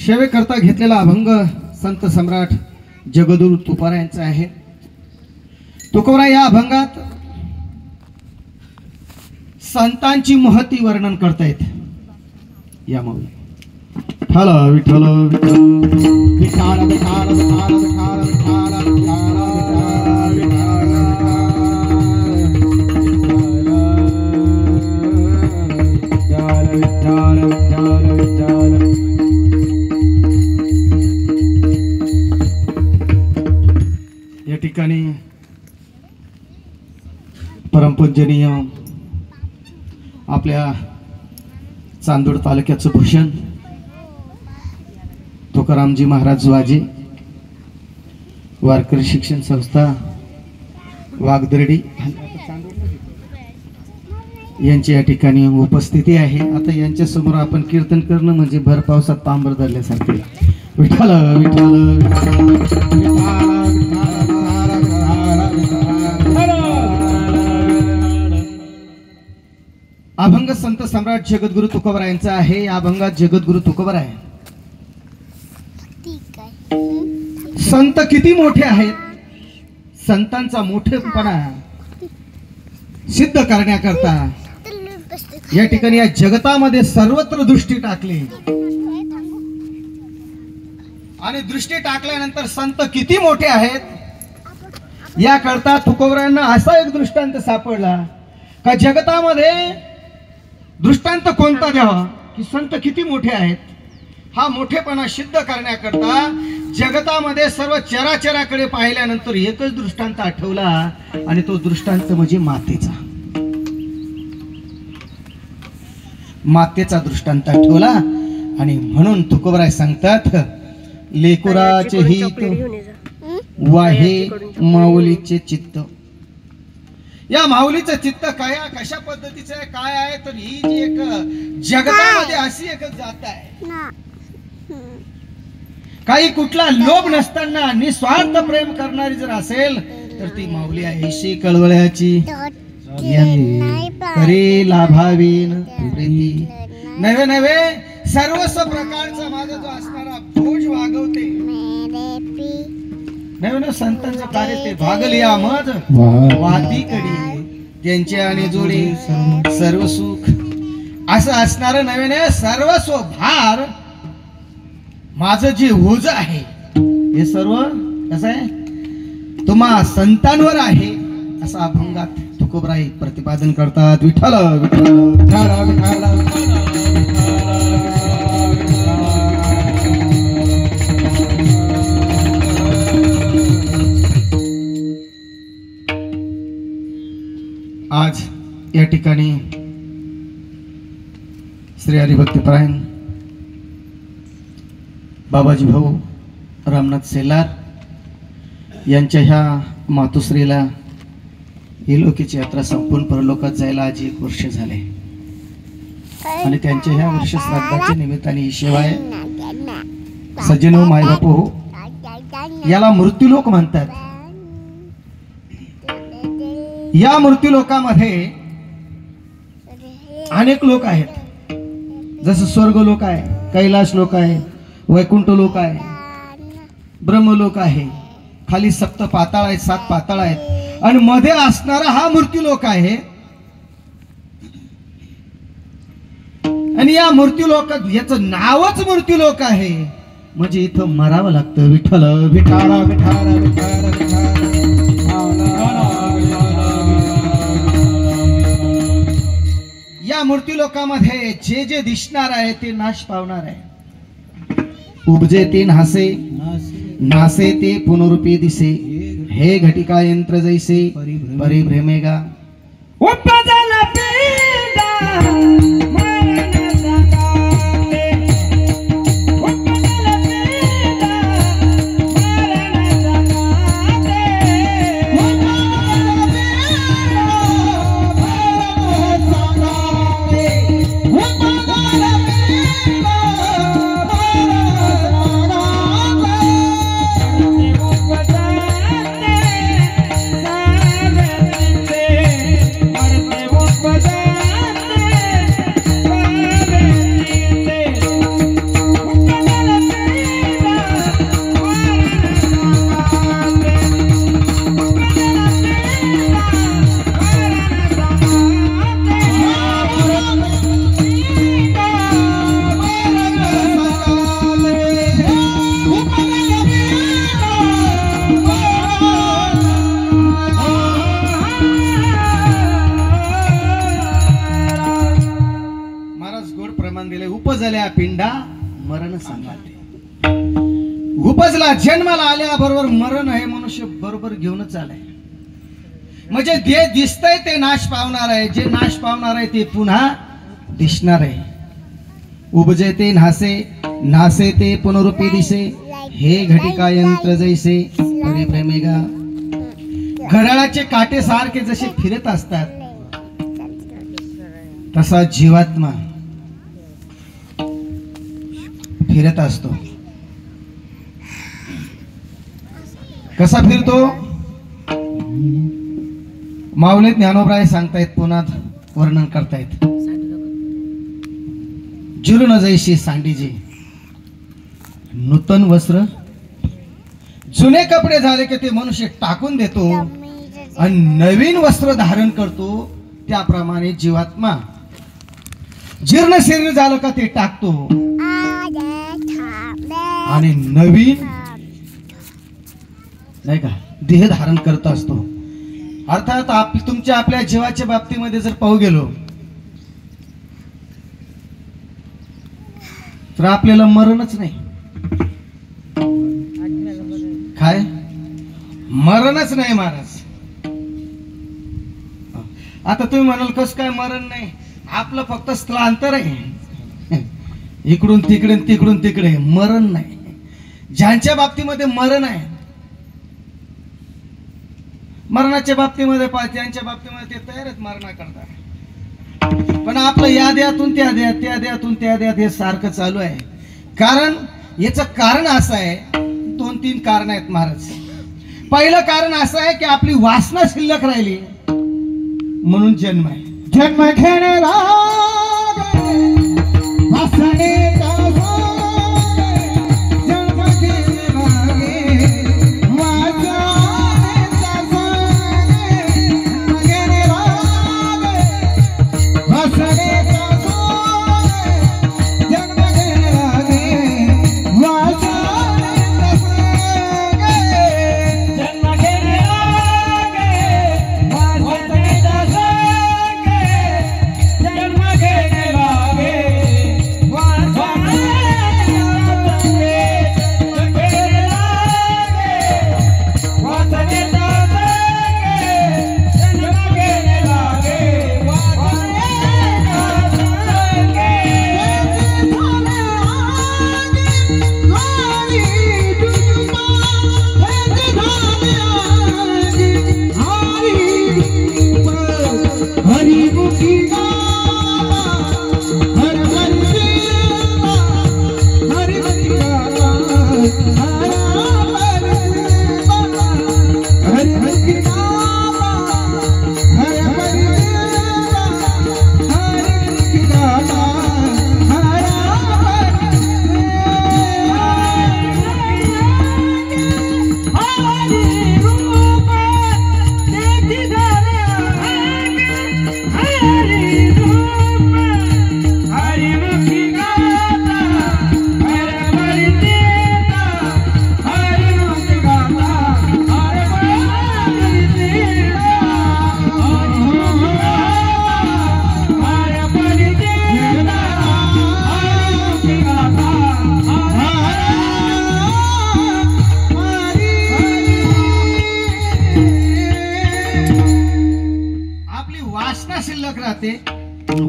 सेवेकरता घेतलेला अभंग संत सम्राट जगद्गुरु तुकोबराय यांचा आहे। तुकोबराय या अभंगात संतांची महती वर्णन करतायत। या माऊली विठ्ठल विठ्ठल विठ्ठल विठ्ठल विठ्ठल विठ्ठल या ठिकाणी परमपूजनीय आपल्या चांदोड तालुक्याचं भूषण तुकारामजी महाराज वाजे वारकरी शिक्षण संस्था वागदर्डी यांची या ठिकाणी उपस्थिती आहे। आता यांच्या समोर आपण कीर्तन करणं म्हणजे भर पावसात तांबर धरल्यासारखे। विठ्ठल विठ्ठल अभंग संत सम्राट जगद्गुरु तुकोबराय यांचा आहे। या अभंगात जगद्गुरु तुकोबराय संत किती मोठे आहेत, संतांचा मोठेपणा सिद्ध करण्याकरता या ठिकाणी या जगतामध्ये सर्वत्र दृष्टी टाकली आणि दृष्टी टाकल्यानंतर संत किती मोठे आहेत याकरता तुकोबरायांना असा एक दृष्टांत सापडला का जगतामध्ये दृष्टांत कोणता द्यावा की संत किती मोठे आहेत। हा मोठेपणा सिद्ध करण्याकरता जगतामध्ये सर्व चराचराकडे पाहिल्यानंतर एकच दृष्टांत आठवला आणि तो दृष्टांत म्हणजे मातेचा दृष्टांत आठवला। आणि म्हणून तुकोबराय सांगतात लेकुराचे हित वाहे माऊलीचे चित्त। या माऊलीचं चित्त काय कशा पद्धतीचं आहे काय आहे तर ही जी एक जगतामध्ये अशी एक जात आहे काही कुठला लोभ नसताना निस्वार्थ प्रेम करणारी जर असेल तर ती माऊली आहे। शी कळवळ्याची करे लाभावीन प्रीती नवे नवे सर्वस्व प्रकारचा माझा जो असणारा भोज वागवते नवे नवे संतांचं कार्य ते भागलिया मज वादी कडी त्यांचे आणि जोडी सर्व सुख असं असणार नवे नवे सर्वस्व भार माझं जे ओझ आहे हे सर्व कसं आहे तुम्हा संतांवर आहे असं अभंगात तुकोबराय प्रतिपादन करतात। विठ्ठल विठ्ठल विठ्ठल विठ्ठल आज या ठिकाणी श्री हरिभक्तीपरायण बाबाजी भाऊ रामनाथ सेलार यांच्या ह्या मातुश्रीला इलोकीची यात्रा संपूर्ण परलोकात जायला आज 1 वर्ष झाले आणि त्यांच्या ह्या वर्ष श्राद्धाच्या निमित्ताने ही सेवा आहे। सज्जनो मायबापू याला मृत्यूलोक म्हणतात। या मृत्यूलोकामध्ये अनेक लोक आहेत जसं स्वर्ग लोक आहे, कैलास लोक आहे, वैकुंठ लोक आहे, ब्रह्मलोक आहे, खाली सप्त पाताळ आहेत 7 पाताळ आहेत आणि मध्ये असणारा हा मृत्यूलोक आहे। आणि या मृत्यूलोकात याचं नावच मृत्यूलोक आहे म्हणजे इथं मरावं लागतं। विठ्ठल विठ्ठल विठ्ठल विठ्ठल या मृत्यूलोकामध्ये जे जे दिसणार आहे ते नाश पावणार आहे। उपजे ते नासे नासे ते पुनरुपी दिसे हे घटिका यंत्र जैसे परिभ्रमेगा उपजला उपजल्या पिंडा मरण सांगाते. उपजला जन्माला आल्याबरोबर मरण हे मनुष्य बरोबर घेऊनच आलाय. म्हणजे जे दिसतंय ते नाश पावणार आहे, जे नाश पावणार आहे ते पुन्हा दिसणार आहे. उपजे ते नासे, नासे ते पुनरुपी दिसे, हे घटिका यंत्र जैसे परिभ्रमेगा. घड्याळाचे काटे सारखे जसे फिरत असतात तसा जीवात्मा फिरत असतो. कसा फिरतो? माऊली ज्ञानोबराय सांगतायत, पुन्हा वर्णन करतायत. जुलून जैशी सांडीजी. नूतन वस्त्र, जुने कपडे झाले की ते मनुष्य टाकून देतो आणि नवीन वस्त्र धारण करतो. त्याप्रमाणे जीवात्मा जीर्ण शरीर झालं का ते टाकतो आणि नवीन नाही का देह धारण करत असतो. अर्थात तुमच्या आपल्या जीवाच्या बाबतीमध्ये जर पाहू गेलो तर आपल्याला मरणच नाही. काय मरणच नाही महाराज. आता तुम्ही म्हणाल कस काय मरण नाही? आपलं फक्त स्थलांतर आहे, इकडून तिकडे तिकडून तिकडे. मरण नाही. ज्यांच्या बाबतीमध्ये मरण आहे, मरणाच्या बाबतीमध्ये त्यांच्या बाबतीमध्ये ते तयारच मरणा करतात. पण आपलं या देहातून त्या देहात, त्या देहातून त्या देहात हे सारखं चालू आहे. कारण याचं कारण असं आहे, 2-3 कारण आहेत महाराज. पहिलं कारण असं आहे की आपली वासना शिल्लक राहिली म्हणून जन्म आहे. जन्म घेण्याला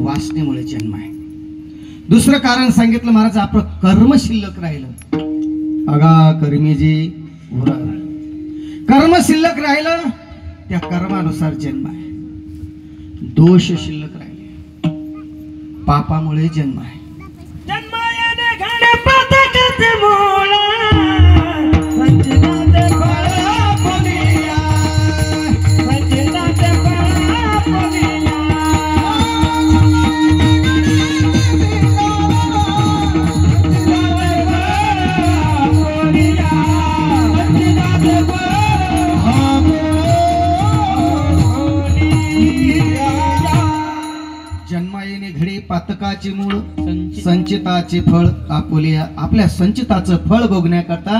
वासनेमुळे जन्म आहे. दुसरं कारण सांगितलं महाराज, आपलं कर्म शिल्लक राहिलं. अगा कर्मीजी कर्म शिल्लक राहिलं, त्या कर्मानुसार जन्म आहे. दोष शिल्लक राहिले, पापामुळे जन्म आहे. पातकाचे मूळ संचिताचे फळ आपुलिया. आपल्या संचिताचं फळ भोगण्याकरता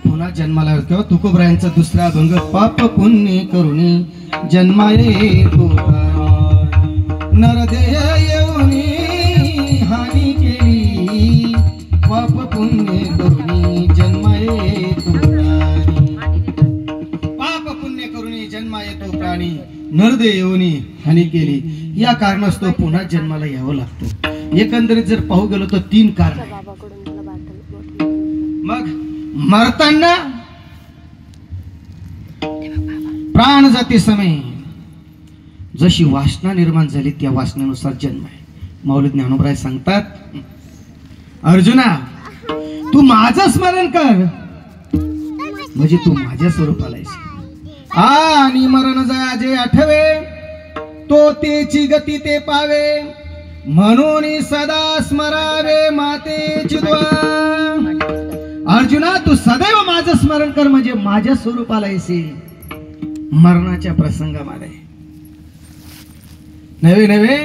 पुन्हा जन्माला येतो. तुकोबरायांचा दुसरा भंग, पाप पुण्य करुणी जन्माये नरदेह येऊनी हानी केली केली, या कारणास्तव पुन्हा जन्माला यावं लागतं. एकंदरीत जर पाहू गेलो तर 3 कारण. मग मरताना प्राण जाते समय जशी वासना निर्माण झाली त्या वासनेनुसार जन्म आहे. माऊली ज्ञानोबराय सांगतात, अर्जुना तू माझं स्मरण कर म्हणजे तू माझ्या स्वरूपाला आहेस. आणि मरण जे आठवे तो तेची गती ते पावे, म्हणून सदा स्मरावे मातेची द्वा. अर्जुना तू सदैव माझं स्मरण कर म्हणजे माझ्या स्वरूपाला येशील मरणाच्या प्रसंगामध्ये. नवे नवे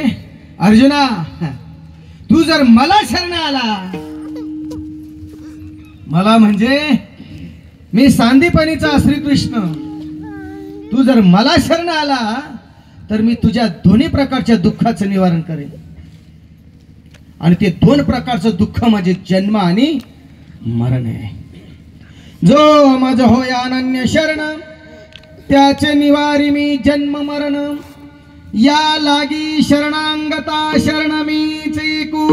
अर्जुना तू जर मला शरण आला, मला म्हणजे मी सांदीपनीचा श्रीकृष्ण, तू जर मला शरण आला तर मी तुझ्या दोन्ही प्रकारच्या दुःखाचं निवारण करेन. आणि ते 2 प्रकारचं दुःख म्हणजे जन्म आणि मरण आहे. जो माझ होय अनन्य शरण त्याचे निवारी मी जन्म मरण, या लागी शरणांगता शरण मीच एकू.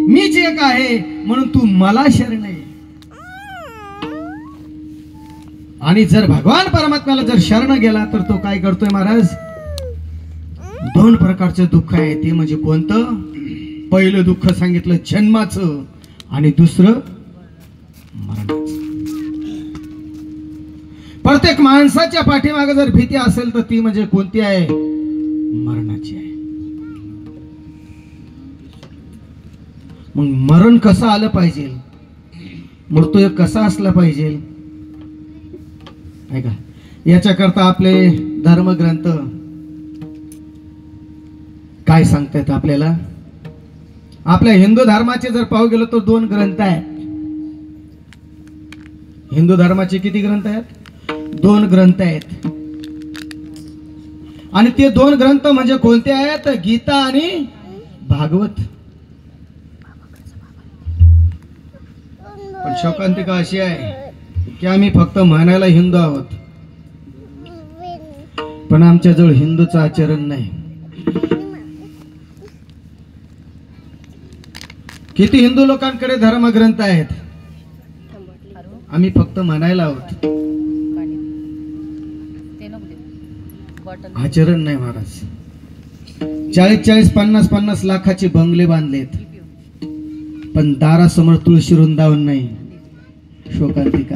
मीच एक आहे म्हणून तू मला शरण आहे. आणि जर भगवान परमात्म्याला जर शरण गेला तर तो काय करतोय महाराज, 2 प्रकारचे दुःख आहे. ते म्हणजे कोणतं, पहिलं दुःख सांगितलं जन्माचं आणि दुसरं मरणाचं. प्रत्येक माणसाच्या पाठीमागे जर भीती असेल तर ती म्हणजे कोणती आहे, मरणाची आहे. मग मरण कसं आलं पाहिजे, मृत्यू कसा असला पाहिजे ऐका. याच्याकरता आपले धर्मग्रंथ काय सांगतायत आपल्याला. आपल्या हिंदू धर्माचे जर पाहू गेलो तर 2 ग्रंथ आहेत. हिंदू धर्माचे किती ग्रंथ आहेत, 2 ग्रंथ आहेत. आणि ते 2 ग्रंथ म्हणजे कोणते आहेत, गीता आणि भागवत. पण शोकांतिका अशी आहे की आम्ही फक्त म्हणायला हिंदू आहोत पण आमच्याजवळ हिंदूचं आचरण नाही. किती हिंदू लोकांकडे धर्मग्रंथ आहेत, आम्ही फक्त म्हणायला आहोत, आचरण नाही. महाराज 40-40, 50-50 लाखाचे बंगले बांधलेत पण दारासमोर तुळशी वृंदावन नाही. शोकांतिका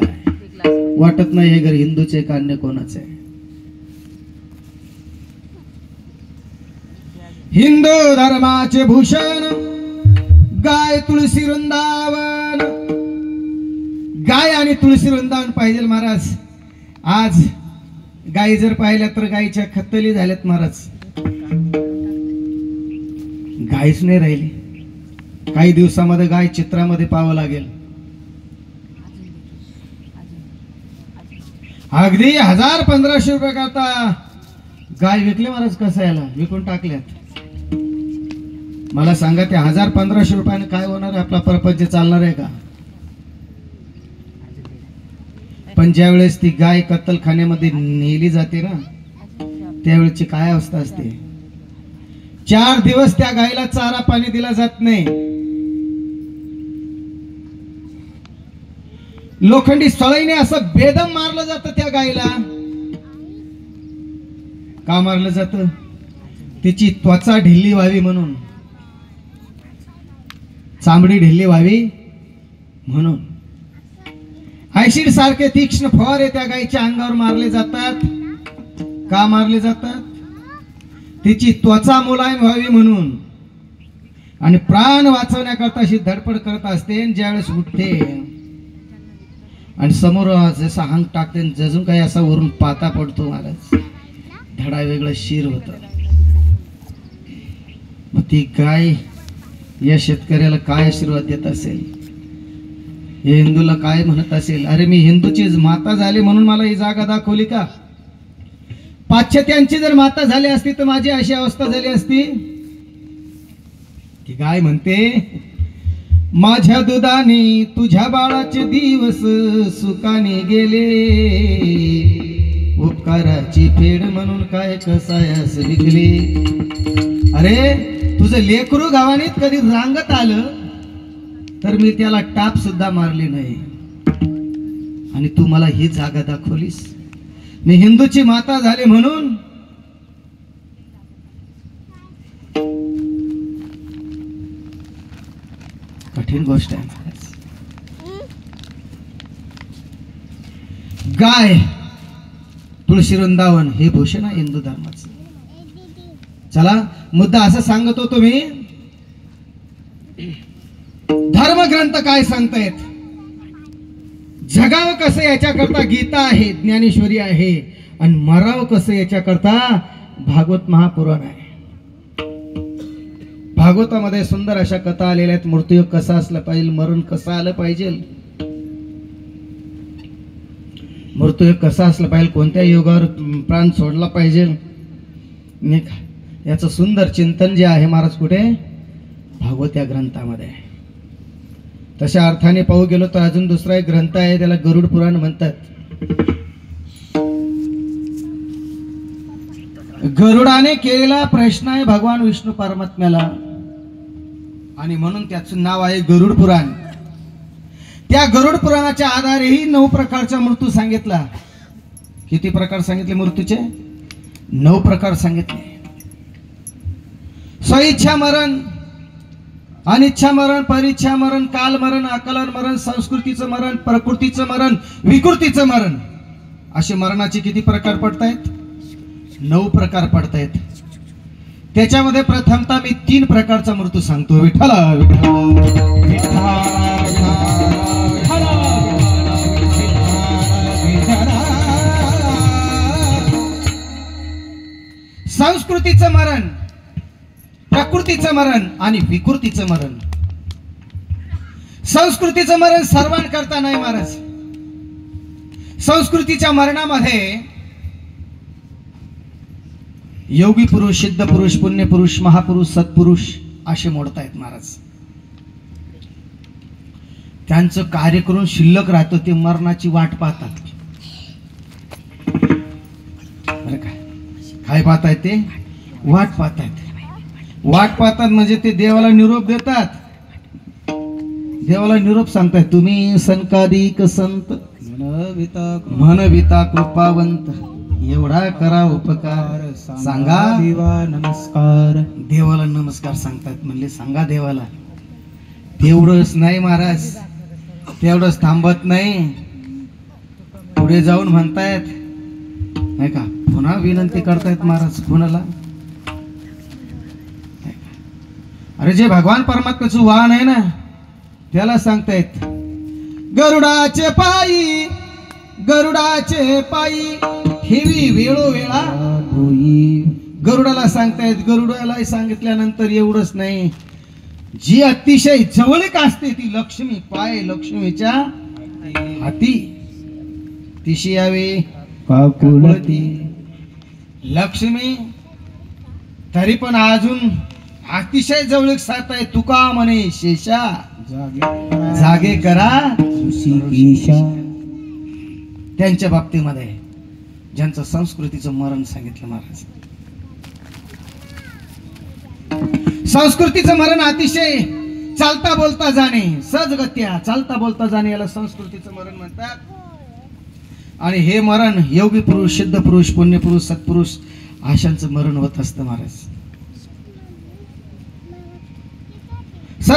वाटत नाही हे घर हिंदूचे का अन्य कोणाचे. हिंदू धर्माचे भूषण गाय तुळशी वृंदावन. गाय आणि तुळशी वृंदावन पाहिजे महाराज. आज गायी जर पाहिल्या तर गायीच्या खत्तली झाल्यात महाराज, गायच नाही राहिली. काही दिवसामध्ये गाय चित्रामध्ये पाहावं लागेल. अगदी 1000-1500 रुपये करता गाय विकले महाराज. कसं याला विकून टाकल्यात. मला सांगा त्या 1000-1500 रुपयाने काय होणार आहे, आपला परपंच चालणार आहे का. पण ज्या वेळेस ती गाय कत्तलखान्यामध्ये नेली जाते ना त्यावेळेची काय अवस्था असते. 4 दिवस त्या गायीला चारा पाणी दिला जात नाही. लोखंडी सळईने असं बेदम मारलं जातं त्या गायीला. का मारलं जातं, तिची त्वचा ढिल्ली व्हावी म्हणून, चामडी ढिल्ली व्हावी म्हणून. ऍसिड सारखे तीक्ष्ण फवारे त्या गायीच्या अंगावर मारले जातात. का मारले जातात, तिची त्वचा मुलायम व्हावी म्हणून. आणि प्राण वाचवण्याकरता अशी धडपड करत असते. ज्यावेळेस उठते आणि समोर जसा हंग टाकते जजून काही असा वरून पाता पडतो महाराज, धडा वेगळं शिर होत. मग ती गाय या शेतकऱ्याला काय आशीर्वाद देत असेल, हे हिंदूला काय म्हणत असेल, अरे मी हिंदूची माता झाली म्हणून मला ही जागा दाखवली का. पाश्चात्यांची जर माता झाली असती तर माझी अशी अवस्था झाली असती. ती गाय म्हणते, माझ्या दुधाने तुझ्या बाळाचे दिवस सुखाने गेले, उपकाराची फेड म्हणून काय कसायास विकली. अरे तुझं लेकरू गावानीत कधी रांगत आलं तर मी त्याला टाप सुद्धा मारली नाही आणि तू मला ही जागा दाखवलीस. मी हिंदूची माता झाली म्हणून कठीण गोष्ट आहे. गाय तुळशी वृंदावन हे भूषण आहे हिंदू धर्माचं. चला मुद्दा असं सांगतो तुम्ही, धर्मग्रंथ काय सांगतायत, जगावं कसं याच्याकरता गीता आहे, ज्ञानेश्वरी आहे, आणि मरावं कसं याच्याकरता भागवत महापुराण आहे. भागवतामध्ये सुंदर अशा कथा आलेल्या आहेत. मृत्यूयोग कसा असला पाहिजे, मरण कसं आलं पाहिजे, मृत्यूयोग कसा असला पाहिजे, कोणत्या योगावर प्राण सोडला पाहिजे, याचं सुंदर चिंतन जे आहे महाराज कुठे, भागवत या ग्रंथामध्ये. तशा अर्थाने पाहू गेलो तर अजून दुसरा एक ग्रंथ आहे, त्याला गरुड पुराण म्हणतात. गरुडाने केलेला प्रश्न आहे भगवान विष्णू परमात्म्याला, आणि म्हणून त्याचं नाव आहे गरुड पुराण. त्या गरुड पुराणाच्या आधारेही 9 प्रकारचा मृत्यू सांगितला. किती प्रकार सांगितले मृत्यूचे? 9 प्रकार सांगितले. स्वइच्छा मरण, अनिच्छा मरण, परिच्छा मरण, काल मरण, अकालन मरण, संस्कृतीचं मरण, प्रकृतीचं मरण, विकृतीचं मरण, असे मरणाचे किती प्रकार पडतायत? 9 प्रकार पडतायत. त्याच्यामध्ये प्रथमतः मी 3 प्रकारचा मृत्यू सांगतो. विठ्ठला संस्कृतीचं मरण, प्रकृतीचं मरण आणि विकृतीचं मरण. संस्कृतीचं मरण सर्वांकरता नाही महाराज. संस्कृतीच्या मरणामध्ये योगी पुरुष, सिद्ध पुरुष, पुण्य पुरुष, महापुरुष, सत्पुरुष असे मोडतायत महाराज. त्यांचं कार्य करून शिल्लक राहतं, ते मरणाची वाट पाहतात. बरं काय पाहतायत? ते वाट पाहतायत. वाट पाहतात म्हणजे ते देवाला निरोप देतात, देवाला निरोप सांगतायत. तुम्ही संकादिक संत म्हणविता कृपावंत, एवढा करा उपकार, सांगा देवा नमस्कार. देवाला नमस्कार सांगतात. म्हणले सांगा देवाला. तेवढंच नाही महाराज, तेवढंच थांबत नाही, पुढे जाऊन म्हणतायत नाही का, पुन्हा विनंती करतायत महाराज. कोणाला? अरे जे भगवान परमात्म्याचं वाहन आहे ना, त्याला सांगतायत गरुडाचे पायी, गरुडाचे पायी हेवी वेळोवेळा होई. गरुडाला सांगतायत. गरुडाला सांगितल्यानंतर एवढंच नाही, जी अतिशय जवळीक असते ती लक्ष्मी, पाय लक्ष्मीच्या हाती तिशी यावे काकुळती. लक्ष्मी तरी पण अजून अतिशय जवळीक साधताय. तुका म्हणे शेषा जागे करा ऋषिकेशा. त्यांच्या बाबतीमध्ये ज्यांचं संस्कृतीचं मरण सांगितलं महाराज. संस्कृतीचं मरण अतिशय चालता बोलता जाणे, सहजगत्या चालता बोलता जाणे, याला संस्कृतीचं मरण म्हणतात. आणि हे मरण योगी पुरुष, सिद्ध पुरुष, पुण्य पुरुष, सत्पुरुष अशांचं मरण होत असतं महाराज.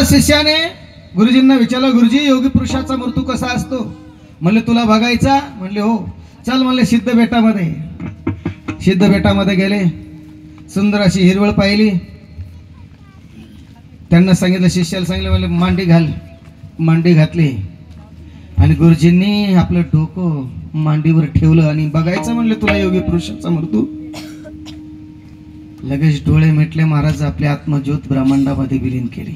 शिष्याने गुरुजींना विचारलं, गुरुजी योगी पुरुषाचा मृत्यू कसा असतो? म्हणले तुला बघायचा? म्हणले हो. चल म्हणले सिद्ध बेटामध्ये. सिद्ध बेटामध्ये गेले, सुंदर अशी हिरवळ पाहिली. त्यांना सांगितलं, शिष्याला सांगितलं, म्हणले मांडी घाल. मांडी घातली आणि गुरुजींनी आपलं डोकं मांडीवर ठेवलं आणि बघायचं म्हणले तुला योगी पुरुषाचा मृत्यू. लगेच डोळे मिटले महाराज, आपली आत्मज्योत ब्रह्मांडामध्ये विलीन केली.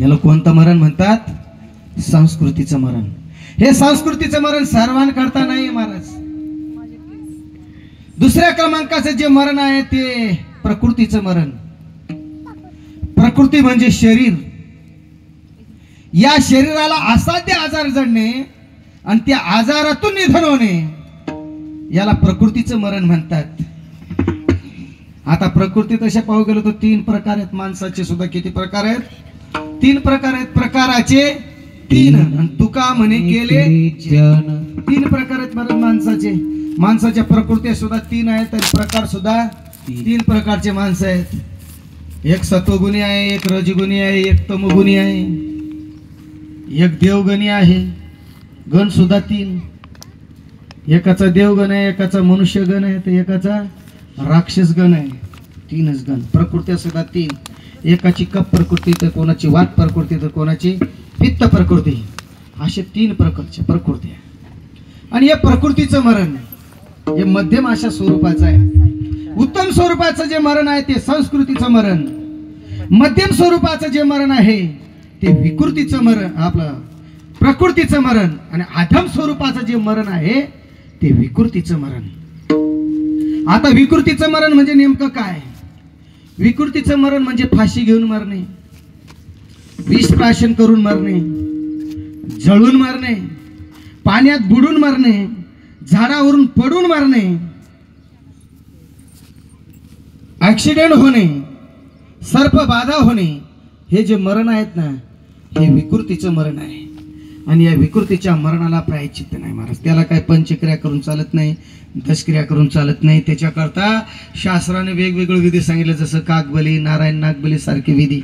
याला कोणतं मरण म्हणतात? संस्कृतीचं मरण. हे संस्कृतीचं मरण सर्वांकरता नाही महाराज. दुसऱ्या क्रमांकाचं जे मरण आहे ते प्रकृतीचं मरण. प्रकृती म्हणजे शरीर. या शरीराला असाध्य आजार जडणे आणि त्या आजारातून निधन होणे, याला प्रकृतीचं मरण म्हणतात. आता प्रकृती तशा पाहू गेलो तर 3 प्रकार आहेत. माणसाचे सुद्धा किती प्रकार आहेत? 3 प्रकार आहेत. प्रकाराचे 3 आणि तुका म्हणे केले 3 प्रकार आहेत मरण माणसाचे. माणसाच्या प्रकृती सुद्धा 3 आहेत आणि प्रकार सुद्धा 3 प्रकारचे माणसं आहेत. एक सत्वगुणी आहे, एक रजगुणी आहे, एक तमगुणी आहे, एक देवगणी आहे. गण सुद्धा 3. एकाचा देवगण आहे, एकाचा मनुष्यगण आहे, तर एकाचा राक्षस गण आहे. 3च गण. प्रकृती सुद्धा 3. एकाची कफ प्रकृती तर कोणाची वात प्रकृती तर कोणाची पित्त प्रकृती. असे 3 प्रकारचे प्रकृती आहे. आणि या प्रकृतीचं मरण हे मध्यम अशा स्वरूपाचं आहे. उत्तम स्वरूपाचं जे मरण आहे ते संस्कृतीचं मरण. मध्यम स्वरूपाचं जे मरण आहे ते विकृतीचं मरण, आपलं प्रकृतीचं मरण. आणि अधम स्वरूपाचं जे मरण आहे ते विकृतीचं मरण. आता विकृतीचं मरण म्हणजे नेमकं काय? विकृतीचं मरण म्हणजे फाशी घेऊन मरणे, विष प्राशन करून मरणे, जळून मरणे, पाण्यात बुडून मरणे, झाडावरून पडून मरणे, ऍक्सिडेंट होणे, सर्पबाधा होणे, हे जे मरण आहेत ना हे विकृतीचं मरण आहे. आणि या विकृतीच्या मरणाला प्रायश्चित्त नाही महाराज. त्याला काय पंचक्रिया करून चालत नाही, दशक्रिया करून चालत नाही. त्याच्याकरता शास्त्राने वेगवेगळे विधी सांगितले, जसं काकबली, नारायण नागबली सारखे विधी.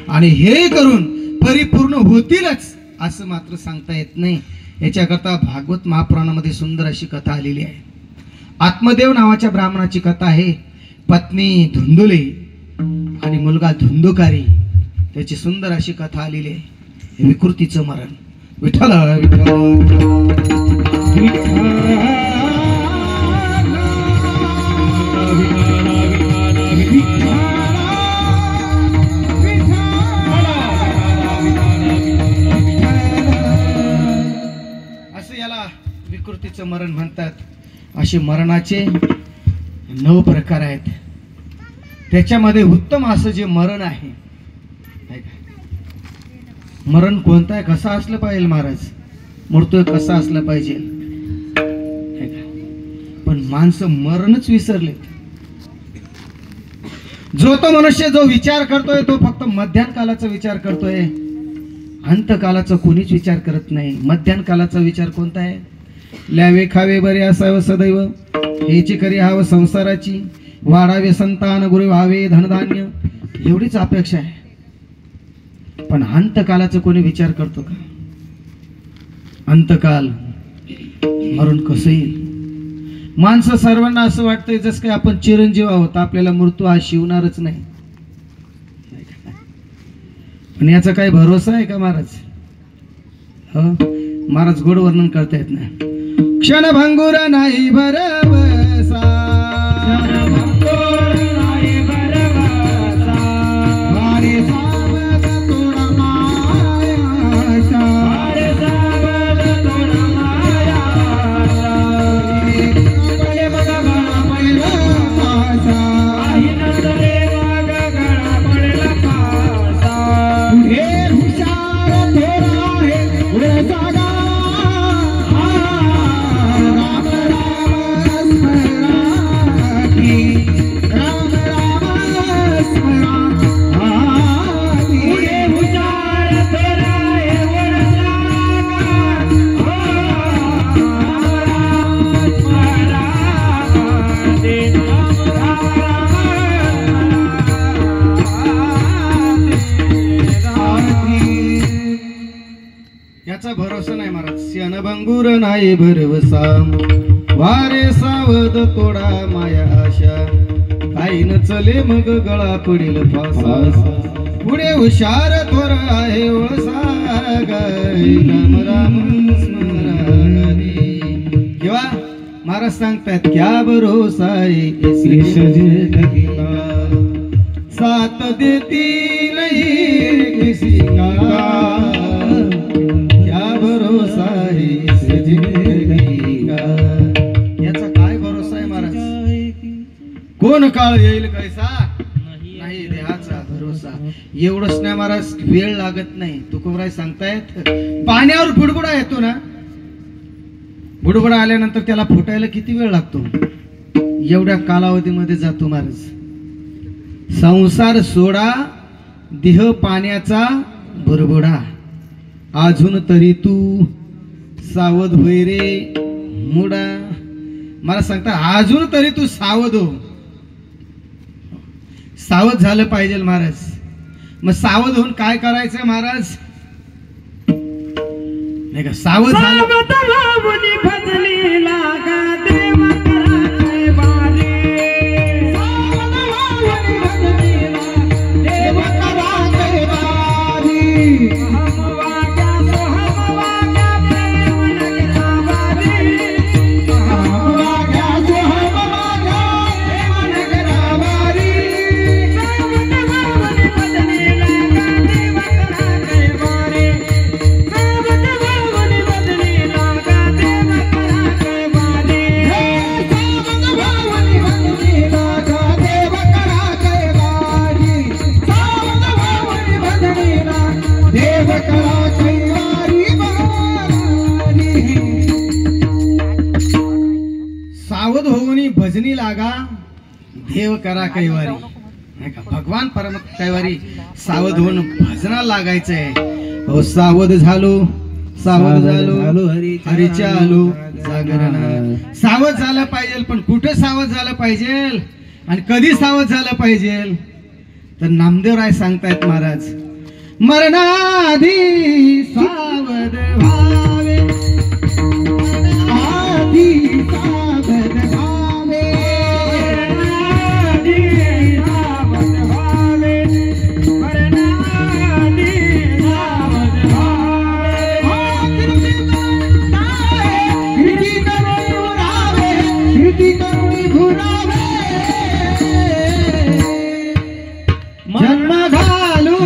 आणि हे करून परिपूर्ण होतीलच असं मात्र सांगता येत नाही. याच्याकरता भागवत महापुराणामध्ये सुंदर अशी कथा आलेली आहे. आत्मदेव नावाच्या ब्राह्मणाची कथा आहे. पत्नी धुंदुले आणि मुलगा धुंदुकारी, त्याची सुंदर अशी कथा आलेली आहे. विकृतीचं मरण. विठ्ठल विठ्ठल असं याला विकृतीचं मरण म्हणतात. असे मरणाचे 9 प्रकार आहेत. त्याच्यामध्ये उत्तम असं जे मरण आहे, मरण कोणतं आहे, कसं असलं पाहिजे महाराज, मरतोय कसा असलं पाहिजे. पण माणसं मरणच विसरलेत. जो तो मनुष्य जो विचार करतोय तो फक्त मध्यान कालाचा विचार करतोय, अंतकालाचा कोणीच विचार करत नाही. मध्यान कालाचा विचार कोणता आहे? ल्यावे खावे बरे असावं सदैव, हेची करी हवं संसाराची, वाढावे संतान गुरु व्हावे धनधान्य, एवढीच अपेक्षा आहे. पण अंतकालाचा कोणी विचार करतो का? अंतकाल मरण कसं येईल? माणसं सर्वांना असं वाटतंय जसं काय आपण चिरंजीव आहोत, आपल्याला मृत्यू हा शिवणारच नाही. पण याचा काही भरोसा आहे का महाराज? हो महाराज गोड वर्णन करता येत नाही. क्षणभंगुर नाही भरवसा, भरोसा नाही महाराज. क्षणभंगुर नाही भरवसा, वारे सावध तोडा माया आशा, काही न चले मग गळा पडेल फासा, पुढे हुशार थोर आहे वळसा, राम राम स्मरारी. किंवा महाराज सांगतात क्या भरोसा इस जिंदगी का, साथ देती नहीं किसी का, भरोसा है इस जिंदगी का. याचा काय भरोसा आहे महाराज? कोण काळ येईल कैसा नाही देहाचा भरोसा. एवढंच नाही महाराज, वेळ लागत नाही. तुकोबराय सांगतायत पाण्यावर बुडबुडा येतो ना, बुडबुडा आल्यानंतर त्याला फुटायला किती वेळ लागतो? एवढ्या कालावधीमध्ये जातो महाराज. संसार सोडा देह पाण्याचा बुडबुडा, अजून तरी तू सावध होय रे मुडा. मला सांगता अजून तरी तू सावध हो. सावध झालं पाहिजे महाराज. मग सावध होऊन काय करायचं महाराज? नाही का सावध झालं भजनी लागा देव करा कैवारी. नाही का भगवान परम कैवारी सावध होऊन भजनाला लागायचंय. हो सावध झालो हरीच्या आलो जागरण. सावध झालं पाहिजे, पण कुठे सावध झालं पाहिजे आणि कधी सावध झालं पाहिजे? तर नामदेवराय सांगतायत महाराज, मरणाधी सावध व्हावे, आधी सावध व्हावे, जन्म घालू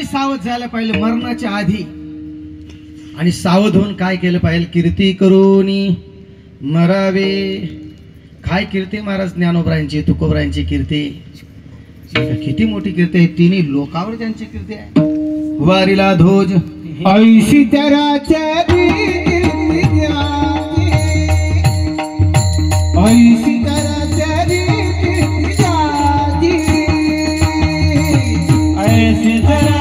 सावध झालं पाहिजे. मरणाच्या आधी आणि सावध होऊन काय केलं पाहिजे? कीर्ती करून मरावे. काय कीर्ती महाराज? ज्ञानोबरायांची तुकोबरायांची कीर्ती. किती मोठी कीर्ती आहे. तिन्ही लोकावर त्यांची कीर्ती आहे. वारीला ध्वज ऐशी तराच्या ऐशी तराच्या ऐशी तरा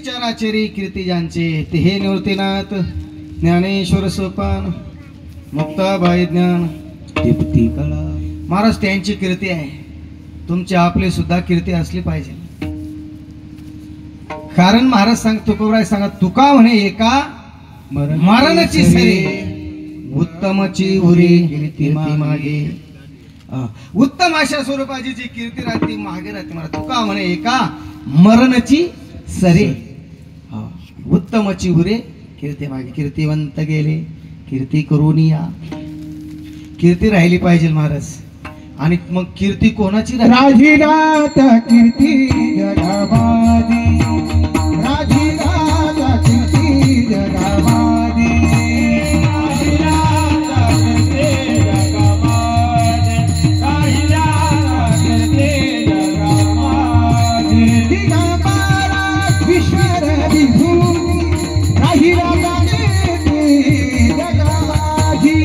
चराचरी कीर्ती ज्यांचे ते हे निवृत्तीनाथ ज्ञानेश्वर सोपान मुक्ताबाई ज्ञान दीप्ती कळा. महाराज त्यांची कीर्ती आहे. तुमची आपली सुद्धा कीर्ती असली पाहिजे. कारण महाराज सांग तुकोबराय सांगा तुका म्हणे एका मरणाची सरी उत्तमची उरी कीर्ती मागे. उत्तम अशा स्वरूपाची जी कीर्ती राहते मागे राहते. मला तुका म्हणे एका मरणाची सरे उत्तमची उरे कीर्ती मागे. कीर्तिवंत गेले कीर्ती करून या. कीर्ती राहिली पाहिजे महाराज. आणि मग कीर्ती कोणाची राहिली? कीर्ती जगाबादी, राजीनाथ कीर्ती जगाबादी. दिगंबरा ईश्वर विभूती राही राजा कीर्ती जगमाजी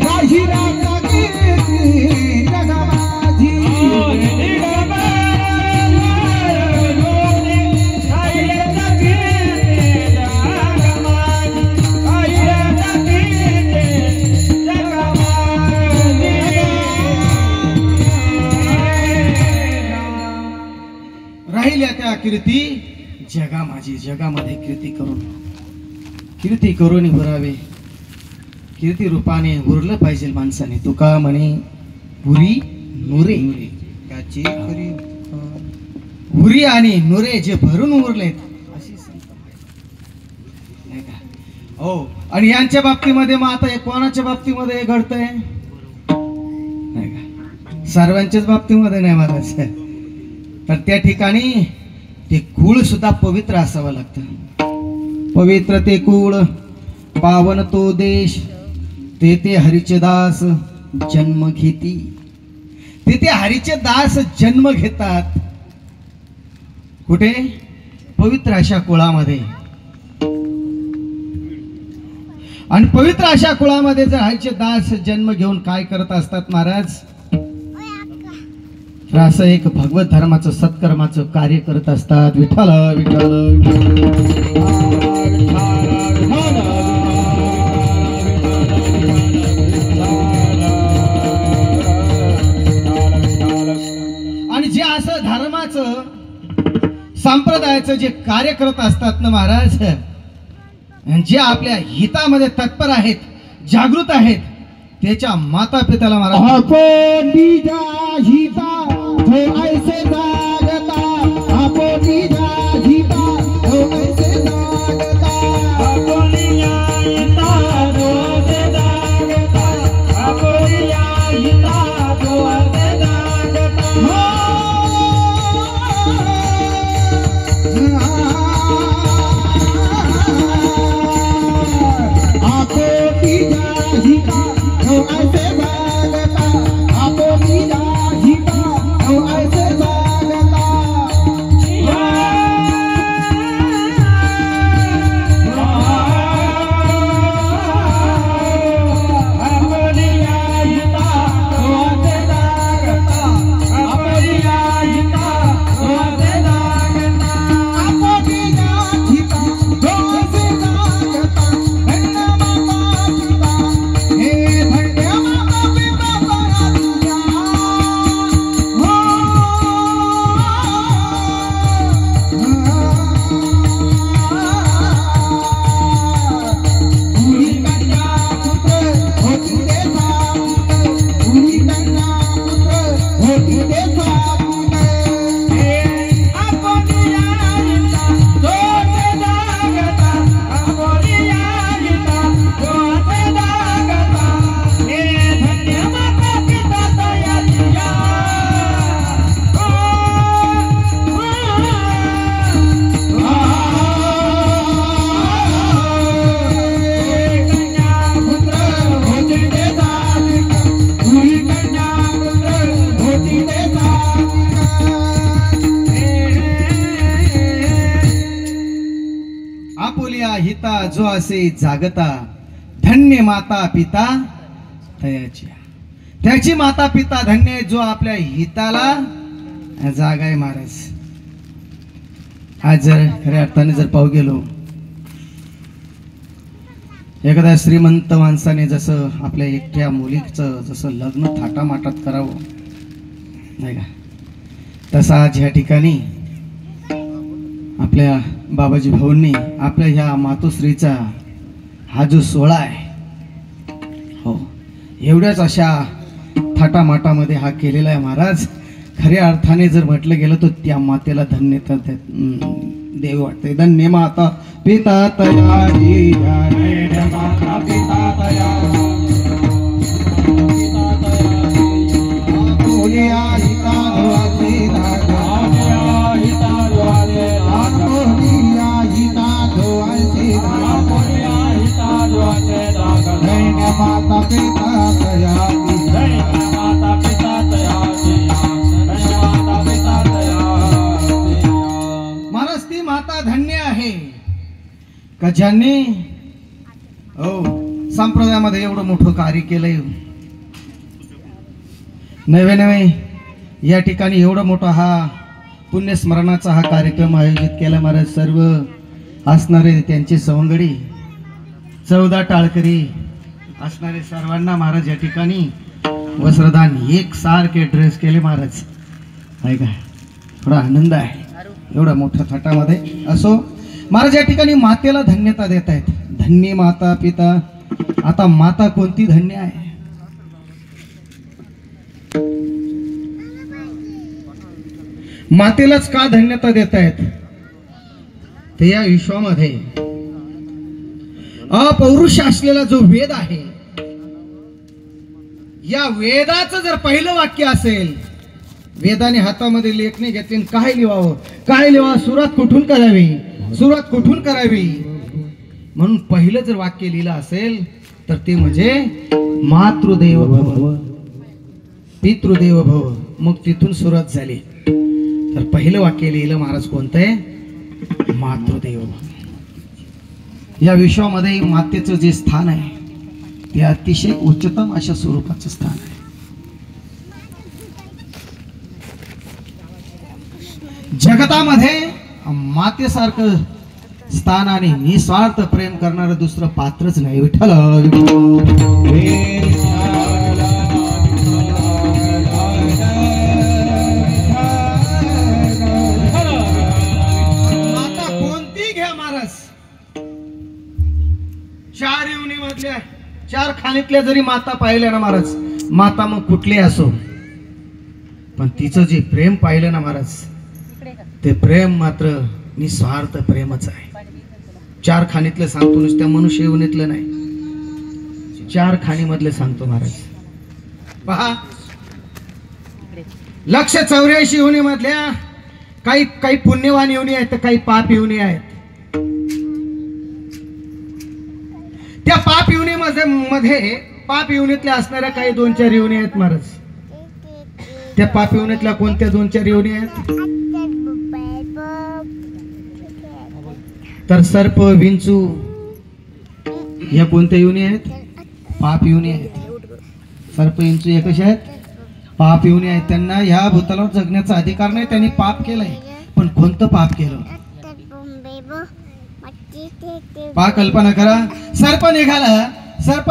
राही राजा कीर्ती जगमाजी राहिल्या त्या कीर्ती जगा माझी जगामध्ये कीर्ती करून उरावे कीर्ती रूपाने उरलं पाहिजे माणसाने तुका म्हणे पुरी नुरे त्याची खरी उरी आणि नुरे जे भरून उरलेत अशी संत नाही का हो आणि यांच्या बाबतीमध्ये मग आता कोणाच्या बाबतीमध्ये घडतंय नाही का सर्वांच्याच बाबतीमध्ये नाही महाराज तर त्या ठिकाणी ते कुळ सुद्धा पवित्र असावं लागतं पवित्र ते कुळ पावन तो देश ते हरीचे दास जन्म घेती ते हरीचे दास जन्म घेतात कुठे पवित्र अशा कुळामध्ये आणि पवित्र अशा कुळामध्ये जर हरीचे दास जन्म घेऊन काय करत असतात महाराज असं एक भगवत धर्माचं सत्कर्माचं कार्य करत असतात विठ्ठल विठ्ठल आणि जे असं धर्माचं संप्रदायाचं जे कार्य करत असतात ना महाराज जे आपल्या हितामध्ये तत्पर आहेत जागृत आहेत त्याच्या माता पित्याला महाराज तो ऐसे जागता आपोटी जागता तो ऐसे जागता आपोटी जागता तो ऐसे जागता आपोटी जागता तो ऐसे जागता आपोटी जागता तो ऐसे जागता आपोटी जागता ऐसे जागता हिता जो असे जागता धन्य माता पिता तयाच्या त्याची माता पिता धन्य जो आपल्या हिताला जागाय महाराज आज जर खऱ्या अर्थाने जर पाहू गेलो एखाद्या श्रीमंत माणसाने जसं आपल्या एकट्या मुलीचं जसं लग्न थाटामाटात करावं नाही का तसा आज ह्या ठिकाणी आपल्या बाबाजी भाऊंनी आपल्या ह्या मातोश्रीचा हा जो सोहळा आहे हो एवढ्याच अशा थाटामाटामध्ये हा केलेला आहे महाराज खऱ्या अर्थाने जर म्हटलं गेलं तर त्या मातेला धन्यता देव वाटते धन्य माता पिता तयारी माता पिता तयारी माता पिता तयारी माता पिता तयारी माता पिता तयारी का ज्यांनी हो संप्रदायामध्ये एवढं मोठं कार्य केलंय, नवे नवे या ठिकाणी एवढा मोठा हा पुण्यस्मरणाचा हा कार्यक्रम आयोजित केला महाराज. सर्व असणारे त्यांचे सवंगडी 14 टाळकरी असणारे सर्वांना महाराज या ठिकाणी वस्त्रदान एकसारखे ड्रेस केले महाराज. आहे का, थोडा आनंद आहे एवढा मोठ्या थाटामध्ये. असो महाराज या ठिकाणी मातेला धन्यता देत आहेत. धन्य माता पिता. आता माता कोणती धन्य आहे? मातेलाच का धन्यता देत आहेत? ते या विश्वामध्ये अपौरुष असलेला जो वेद आहे, या वेदाचं जर पहिलं वाक्य असेल, वेदाने हातामध्ये लेखणी घेतली, काय लिहावं, काय लिहावं, सुरुवात कुठून करावी, सुरुवात कुठून करावी, म्हणून पहिलं जर वाक्य लिहिलं असेल तर ते म्हणजे मातृदेव भव, पितृदेव भव. मग तिथून सुरुवात झाली. तर पहिलं वाक्य लिहिलं महाराज कोणतं आहे? मातृदेव भव. या विश्वामध्ये मातेचं जे स्थान आहे ते अतिशय उच्चतम अशा स्वरूपाचं स्थान आहे. जगतामध्ये मातेसारखं स्थान आणि निस्वार्थ प्रेम करणारं दुसरं पात्रच नाही. विठ्ठल माता कोणती घ्या महाराज, 4 योनीमधल्या 4 खाणीतल्या जरी माता पाहिल्या ना महाराज, माता मग कुठली असो, पण तिचं जे प्रेम पाहिलं ना महाराज, ते प्रेम मात्र निस्वार्थ प्रेमच आहे. 4 खाणीतलं सांगतो, नुसत्या मनुष्य योनीतलं नाही, 4 खाणीमधले सांगतो महाराज. पहा, 184 योनीमधल्या काही काही पुण्यवान योनी आहेत तर काही पाप योनी आहेत. त्या पाप योनीमध्ये पाप योनीतल्या असणाऱ्या काही 2-4 योनी आहेत महाराज. त्या पाप योनीतल्या कोणत्या 2-4 योनी आहेत? तर सर्प, विंचू या कोणत्या योनी आहेत? पाप योनी आहेत. सर्प, विंचू हे कसे आहेत? पाप योनी आहेत. त्यांना ह्या भूतलावर जगण्याचा अधिकार नाही. त्यांनी पाप केलंय. पण कोणतं पाप केलं? पहा, कल्पना करा, सर्प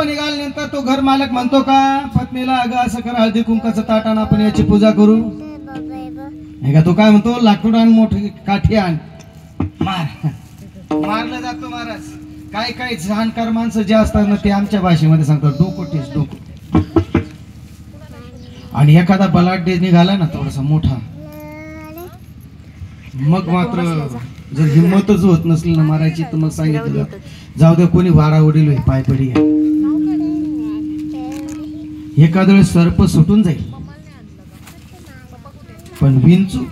निघाल्यानंतर तो घर मालक म्हणतो का पत्नीला, अगं असं करा, हळदी कुंकाचं ताट आण, आपण याची पूजा करू. नाही का, तो काय म्हणतो, लाकूड आण, मोठी काठी आण, मारलं जातो महाराज. काही काही जाणकार माणसं जे असतात ना, ते आमच्या भाषेमध्ये सांगतात डोकं टेस डोकं. आणि एखादा बलाढ्य निघाला ना थोडासा मोठा, मग मात्र जर हिंमतच होत नसली ना मारायची, तर मग सांगितलं जाऊ दे, कोणी वारा उडील पाय पडी. एखाद्या वेळेस सर्प सुटून जाईल, पण विंचू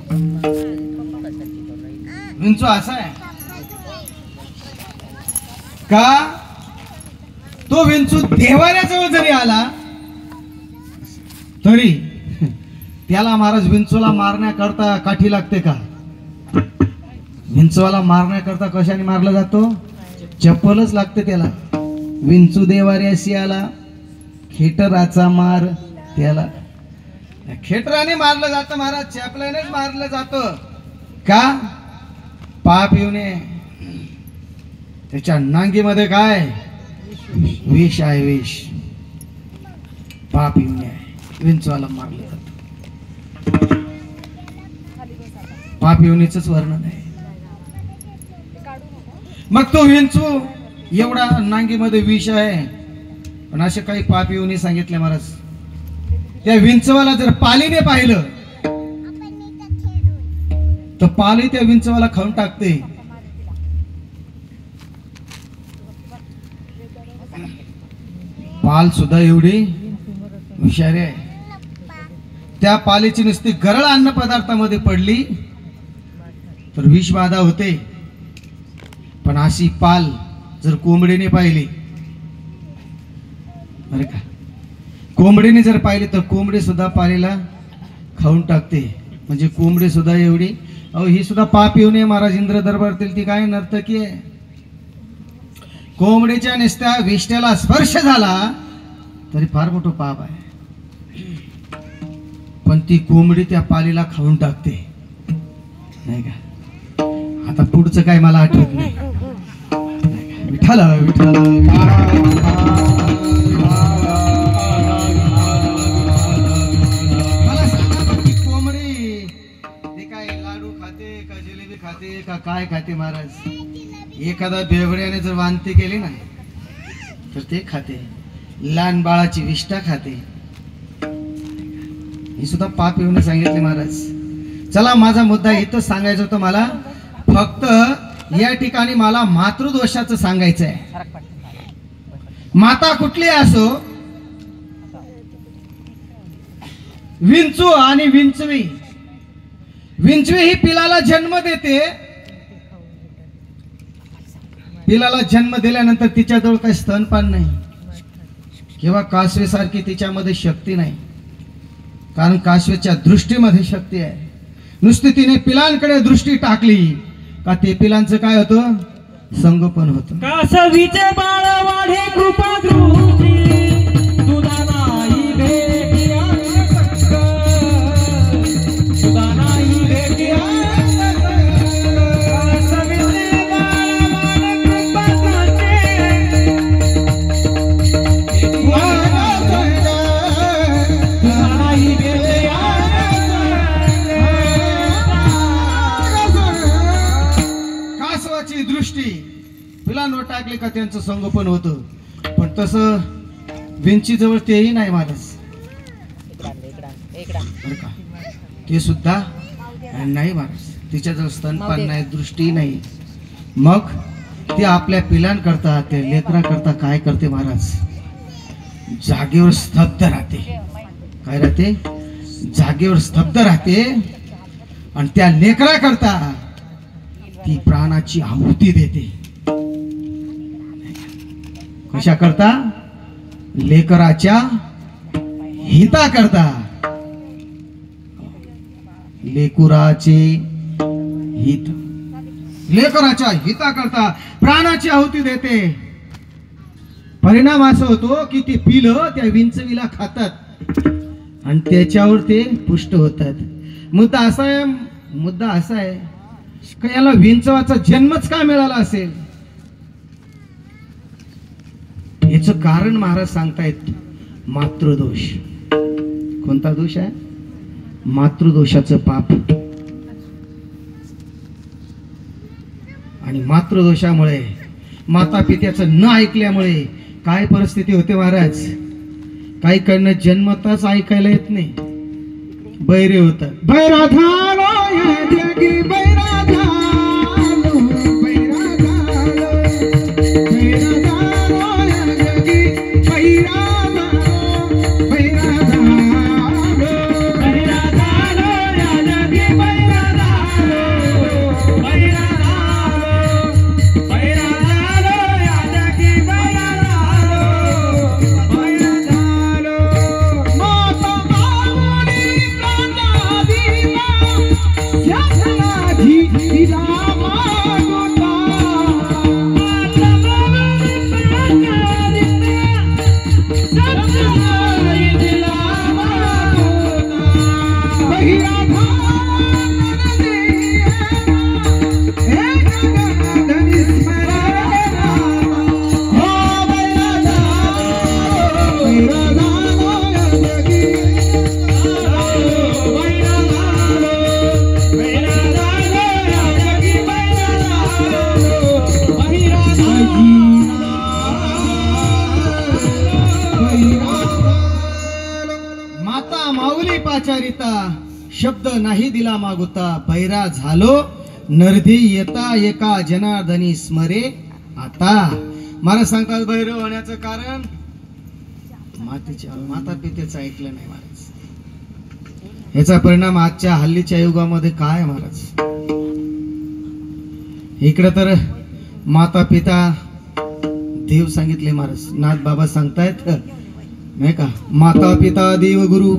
असा आहे का, तो विंचू देवाऱ्याजवळ जरी आला तरी त्याला महाराज विंचूला मारण्याकरता काठी लागते का? विंचूला मारण्याकरता कशाने मारला जातो? चप्पलच लागते त्याला. विंचू देवाऱ्याशी आला, खेटराचा मार त्याला. खेटराने मारलं जातं महाराज, चपल्यानेच मारलं जातं का? पाप येऊ नये. त्याच्या नांगीमध्ये काय विष आहे, विष. पाप येऊ नये, विंचूला मारलं जातं. पाप येऊनीच वर्णन आहे. मग तो विंचू एवढा नांगीमध्ये विष आहे, पण असे काही पाप येऊनी सांगितले महाराज. त्या विंचवाला जर पालीने पाहिलं तर पाली त्या विंचवाला खाऊन टाकते. पाल सुद्धा एवढी हुशारी आहे. त्या पालीची नुसती गरळ अन्न पदार्थामध्ये पडली तर विषबाधा होते. पण अशी पाल जर कोंबडीने पाहिली, बरं का, कोंबडीने जर पाहिली तर कोंबडी सुद्धा पालीला खाऊन टाकते. म्हणजे कोंबडी सुद्धा एवढी, अहो ही सुद्धा पाप येऊ नये महाराज. इंद्र दरबारातील ती काय नर्तकी आहे. कोंबडीच्या नुसत्या विष्ट्याला स्पर्श झाला तरी फार मोठं पाप आहे, पण ती कोंबडी त्या पालीला खाऊन टाकते नाही का. आता पुढचं काय मला आठवत नाही. विठ्ठल विठ्ठल मला सांगा ती कोंबडी ते काय लाडू खाते का जिलेबी खाते का काय खाते महाराज. एखादा बेवड्याने जर वांती केली ना तर ते खाते. लहान बाळाची विष्ठा खाते. हे सुद्धा पाप येऊन सांगितले महाराज. चला माझा मुद्दा इथं सांगायचं होतं मला. फक्त या ठिकाणी मला मातृदोषाचं सांगायचं आहे. माता कुठली असो, विंचू आणि विंचवी. विंचवी ही पिलाला जन्म देते. पिलाला जन्म दिल्यानंतर तिच्याजवळ काही स्तनपान नाही किंवा कासवेसारखी तिच्यामध्ये शक्ती नाही, कारण कासवेच्या दृष्टीमध्ये शक्ती आहे. नुसती तिने पिलांकडे दृष्टी टाकली का ते पिलांचं काय होतं, संगोपन होतं. कासवीचे बाळ वाढे कृपा दृष्टी तुला नाही भेटी तुला नाही भेटी कासवीचे बाळ वाढे कृपा दृष्टी तुला नाही भेटी. कासवाची दृष्टी पिलांवर टाकली का त्यांचं संगोपन होतं, पण तसं विंची जवळ तेही नाही महाराज. बरं का, ते सुद्धा नाही महाराज. तिच्याजवळ स्तनपान नाही, दृष्टी नाही. मग ती आपल्या पिलांकरता त्या लेकराकरता काय करते महाराज, जागेवर स्तब्ध राहते. काय राहते, जागेवर स्तब्ध राहते. आणि त्या लेकराकरता ती प्राणाची आहुती देते. कशा करता, लेकराच्या हिता करता. लेकराचे हित, लेकराच्या हिता करता प्राणाची आहुती देते. परिणाम असा होतो की ते पिलं त्या विंचवीला खातात आणि त्याच्यावर ते पुष्ट होतात. मुद्दा असा आहे का याला विंचवाचा जन्मच का मिळाला असेल. याच कारण महाराज सांगतायत मातृदोष. कोणता दोष आहे, मातृदोषाचं पाप. आणि मातृदोषामुळे, माता पित्याचं न ऐकल्यामुळे काय परिस्थिती होते महाराज. काही कडनं जन्मताच ऐकायला येत नाही, बैरे होतात. बैरा झालो या जगी, बैरा झालो, बैरा झालो, बैरा झालो या जगी, बैरा झालो, बैरा झालो, बैरा झालो या जगी, बैरा झालो, बैरा झालो, बैरा झालो या जगी, बैरा झालो, बैरा झालो. माता माऊली प्राणा दिला, शासना दिला मागोता. माता माऊली प्राणा दिला, शासना दिला मागोता. बैरा धनी स्मरणा, हो बैरा झालो, बैरा झालो या जगी. बैरा झालो, बैरा झालो या जगी, बैरा झालो, बैरा झालो. माता माऊली पाचारिता, शब्द नाही दिला मागुता. बैरा झालो नरधी येता, एका जनार्दनी स्मरे आता. महाराज सांगतात बैर होण्याचं कारण माता पितेचं ऐकलं नाही महाराज. याचा परिणाम आजच्या हल्लीच्या युगामध्ये काय महाराज. इकडे तर माता पिता देव सांगितले महाराज. नाथ बाबा सांगतायत नाही का, माता पिता देव गुरु,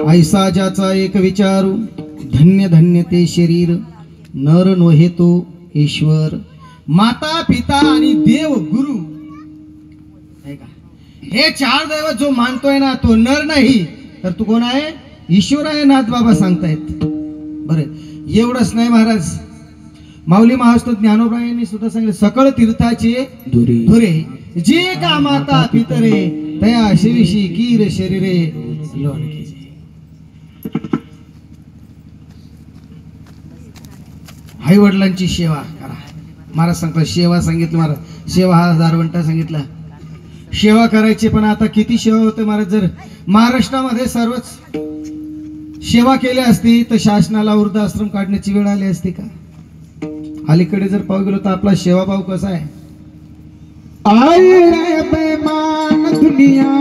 ऐसा ज्याचा एक विचारू, धन्य धन्य ते शरीर, नर नोहे तो ईश्वर. माता पिता आणि देव गुरु नाही का? हे 4 दैवत जो मानतोय ना तो नर नाही तर तू कोण आहे? ईश्वर आहे. नाथ बाबा सांगतायत. बरं, एवढंच नाही महाराज, माऊली महास्तुत ज्ञानोबा यांनी सुद्धा सांगितलं, सकळ तीर्थाचे धुरे जे का माता पितरे तया शिविशी कीर शरीरे लोणके. आई वडिलांची सेवा करा. महाराज सांगतात सेवा सांगितलं, महाराज सेवा हा दारवंटा सांगितला. सेवा करायची, पण आता किती सेवा होते महाराज. जर महाराष्ट्रामध्ये सर्वच सेवा केली असती तर शासनाला वृद्धाश्रम काढण्याची वेळ आली असती का? अलीकडे जर पाहू गेलो तर आपला सेवाभाव कसा आहे? आई रे बेमान दुनिया,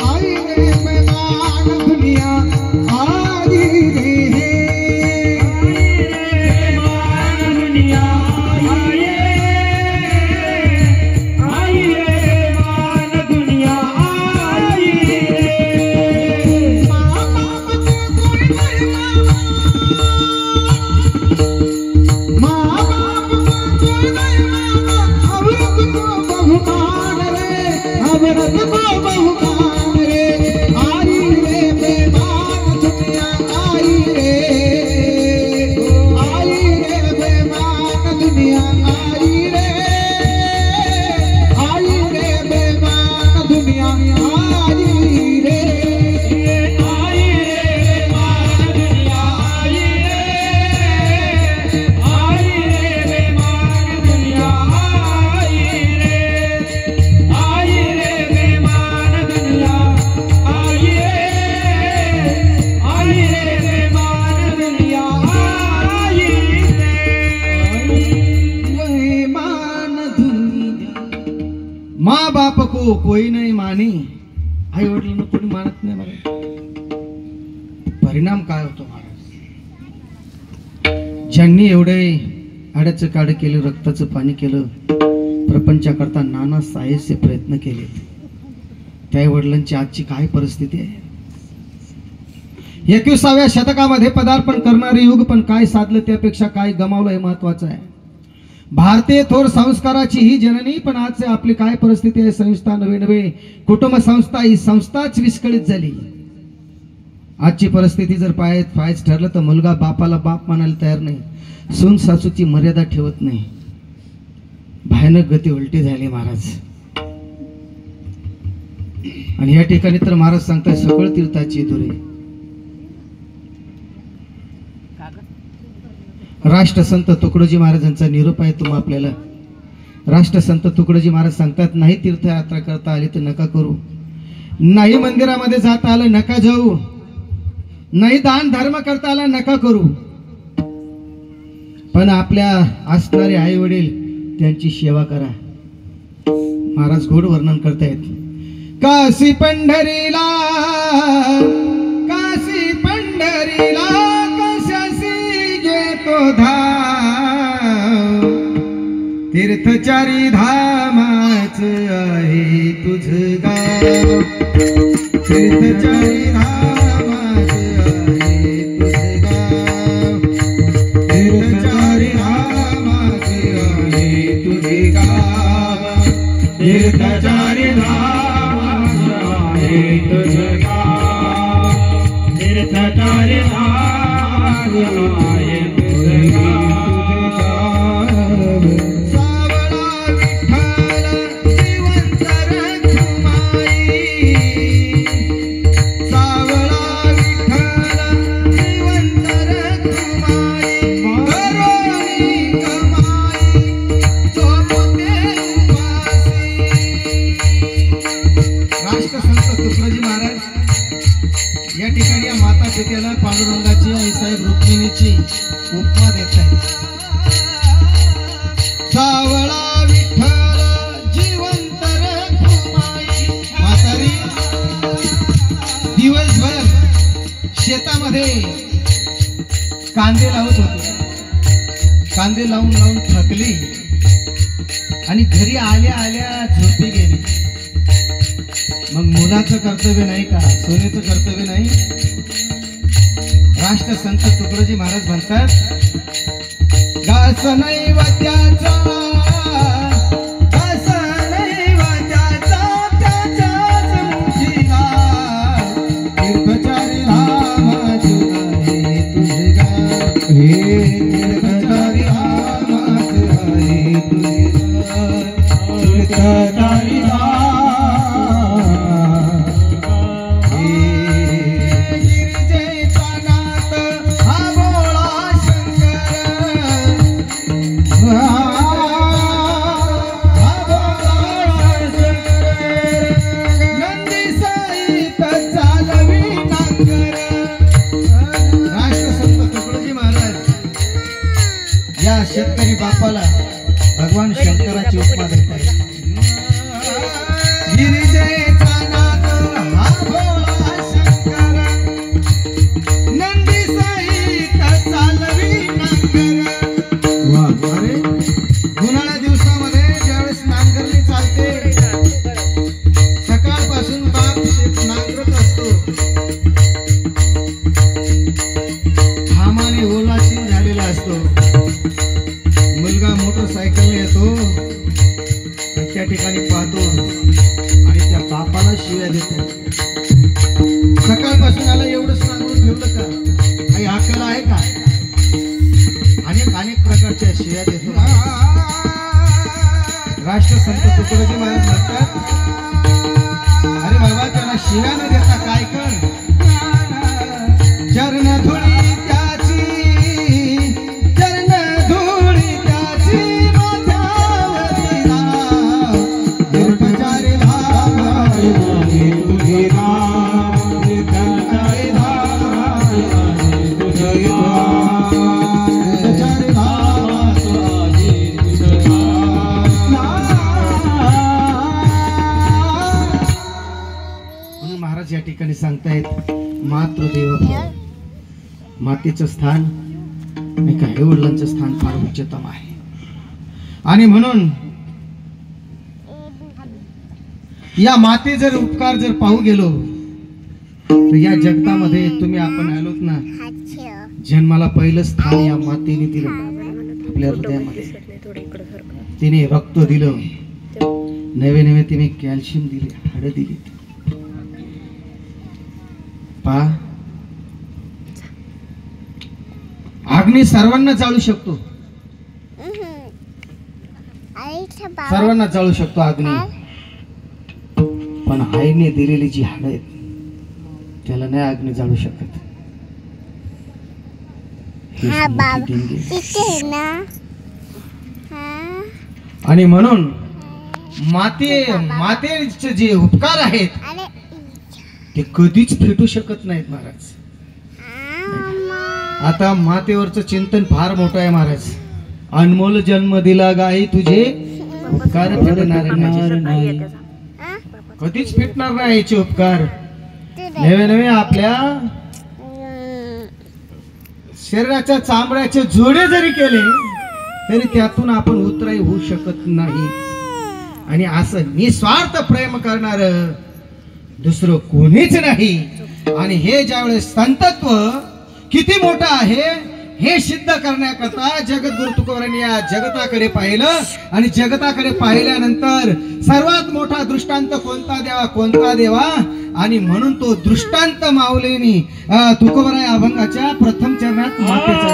आई रे बेमान दुनिया, आई रे बेमान दुनिया, आई रे मान दुनिया, आई रे अवरत को बहुमान रे, आई रे बेमान दुनिया, आई रे बेमान दुनिया, आई रे बेमान दुनिया, आई रे माँ बाप को कोई नहीं मानी. आई वडिलांना कोणी मानत नाही महाराज. परिणाम काय होतो महाराज? ज्यांनी एवढे आड्याचं काढ केलं, रक्ताचं पाणी केलं, प्रपंचाकरता नाना सायस्य प्रयत्न केले, त्या वडिलांची आजची काय परिस्थिती आहे? 21व्या शतकामध्ये पदार्पण करणारे युग, पण काय साधलं त्यापेक्षा काय गमावलं हे महत्वाचं आहे. भारतीय थोर संस्काराची ही जननी, पण आज आपली काय परिस्थिती आहे? संस्था नवे नवे कुटुंब संस्था, ही संस्थाच विस्कळीत झाली. आजची परिस्थिती जर पाहायचं ठरलं तर मुलगा बापाला बाप मानायला तयार नाही, सून सासूची मर्यादा ठेवत नाही. भयानक गती उलटी झाली महाराज. आणि या ठिकाणी तर महाराज सांगताय सकळ तीर्थाची दुरे. राष्ट्रसंत तुकडोजी महाराजांचा निरोप आहे तुम्हा आपल्याला. राष्ट्रसंत तुकडोजी महाराज सांगतात, नाही तीर्थयात्रा करता आली तर नका करू, नाही मंदिरामध्ये जाता आलं नका जाऊ, नाही दान धर्म करता आला नका करू, पण आपल्या असणारे आई वडील त्यांची सेवा करा. महाराज गोड वर्णन करतायत. काशी पंढरीला, काशी पंढरीला कशासी घेतो धाव, तीर्थचारी धामाच आहे तुझ गाव, तीर्थचारी धामाच आहे तुझ गाव, तीर्थचारी धामाच आहे तुझ गाव, तीर्थचारी धामाच आहे तुझ गाव, तीर्थचारी धामाच आहे तुझ गाव. या ठिकाणी या माता पित्याला पांडुरंगाची आई साहेब रुक्मिणीची उपमा देत आहेत. सावळा विठ्ठल जिवंत रखुमाई. म्हातारी दिवसभर शेतामध्ये कांदे लावत होती. कांदे लावून लावून थकली आणि घरी आल्या आल्या झोपी गेली. मग मुलाचं कर्तव्य नाही का, सोनेचं कर्तव्य नाही? राष्ट्रसंत तुकडोजी महाराज म्हणतात, घास नैवेद्याचा या शेतकरी बापाला भगवान शंकराची उपमा देतात. गिरिजेचा नाद हा भोळा शंकर, नंदी सहित चालवी नांगर. अरे उन्हाळ्या दिवसामध्ये ज्यावेळेस नांगरणी चालते, सकाळपासून बाप शेत नांगरत असतो, घामाने ओलाशीन झालेला असतो. मुलगा मोटरसायकलने येतो आणि त्या ठिकाणी पाहतो आणि त्या बापाला शिव्या देतो. सकाळपासून आला एवढंच नांगरून ठेवलं का? काही अक्कल आहे का? अनेक प्रकारच्या शिव्या देतो. राष्ट्रसंत तुकडोजी महाराज म्हणतात, अरे बाबा त्याला शिव्या न देता काय कर, चरण धुळी त्याची, चरण धुळी त्याची माथ्यावरती राव, निर्पचारी भाव तुझे नाम, निर्पचारी भाव तुझे नाम, निर्पचारी भाव तुझे म्हणून महाराज या ठिकाणी सांगतायत, मातृदेव भव. मातेचं स्थान नाही का, आई वडिलांचं स्थान फार उच्चतम आहे. आणि म्हणून या माते जर उपकार जर पाहू गेलो तर या जगतामध्ये तुम्ही आपण आलोत ना, जन्माला पहिलं स्थान या मातेने दिलं आपल्या हृदयामध्ये. तिने रक्त दिलं, नवे नवे तिने कॅल्शियम दिले, हाडं दिली. पहा, अग्नी सर्वांना जाळू शकतो, सर्वांना जाळू शकतो अग्नी, पण आईने दिलेली जी हाडं आहेत त्याला नाही अग्नी जाळू शकत. आणि म्हणून मातेचे जे उपकार आहेत ते कधीच फेटू शकत नाहीत महाराज. आता मातेवरचं चिंतन फार मोठं आहे महाराज. अनमोल जन्म दिला गाई तुझे उपकार फेडणार नाही, कधीच फेटणार नाही याचे उपकार. नवे नवे आपल्या शरीराच्या चामड्याचे जोडे जरी केले तरी त्यातून आपण उतराई होऊ शकत नाही. आणि असं निस्वार्थ प्रेम करणार दुसरं कोणीच नाही. आणि हे ज्यावेळेस संतत्व किती मोठं आहे हे सिद्ध करण्याकरता जगद्गुरु तुकोबारायांनी या जगताकडे पाहिलं. आणि जगताकडे पाहिल्यानंतर सर्वात मोठा दृष्टांत कोणता देवा. आणि म्हणून तो दृष्टांत माऊलींनी तुकोबाराय अभंगाच्या प्रथम चरणात मातेचा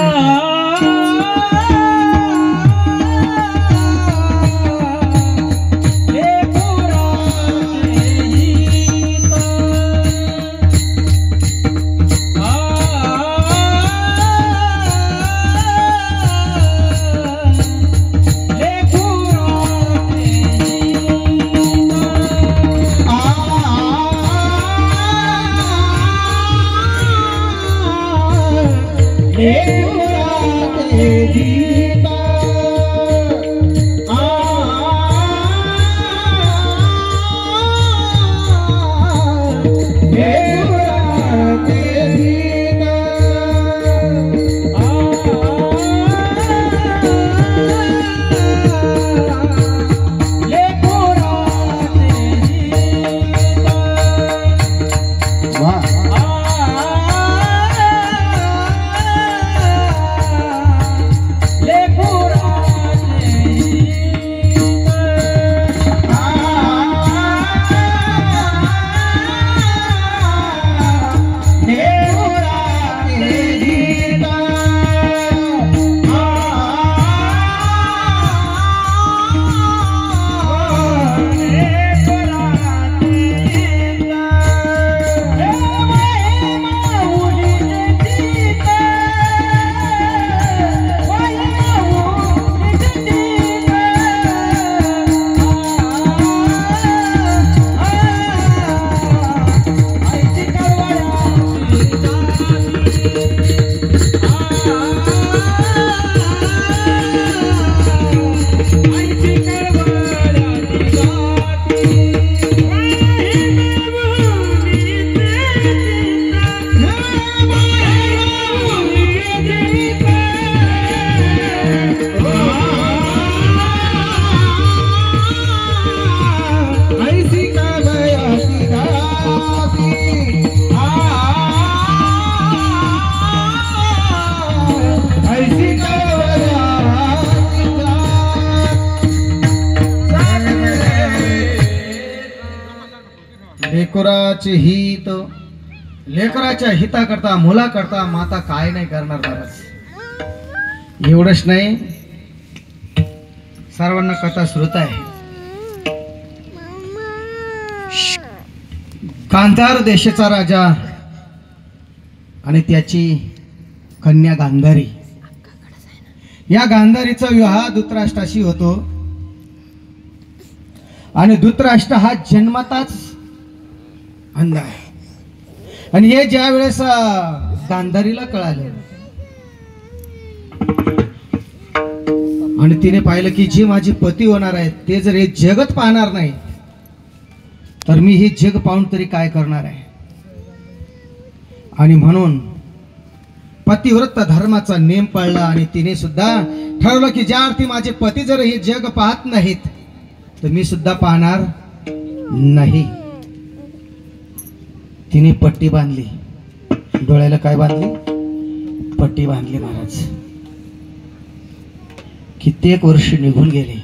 लेकराचे हित, लेकराच्या हिताकरता मुलाकरता माता काय नाही करणार महाराज. एवढंच नाही, सर्वांना कथा श्रुत आहे. गांधार देशाचा राजा आणि त्याची कन्या गांधारी, या गांधारीचा विवाह धृतराष्ट्राशी होतो. आणि धृतराष्ट्र हा जन्मताच अंध आहे. आणि हे ज्या वेळेस गांधारीला कळालं आणि तिने पाहिलं की जे माझे पती होणार आहेत ते जर हे जगत पाहणार नाही तर मी हे जग पाहून तरी काय करणार आहे. आणि म्हणून पतिव्रत धर्माचा नेम पाळला आणि तिने सुद्धा ठरवलं की ज्या अर्थी माझे पती जर हे जग पाहत नाहीत तर मी सुद्धा पाहणार नाही. तिने पट्टी बांधली, डोळ्याला काय बांधली? पट्टी बांधली महाराज. कित्येक वर्ष निघून गेले.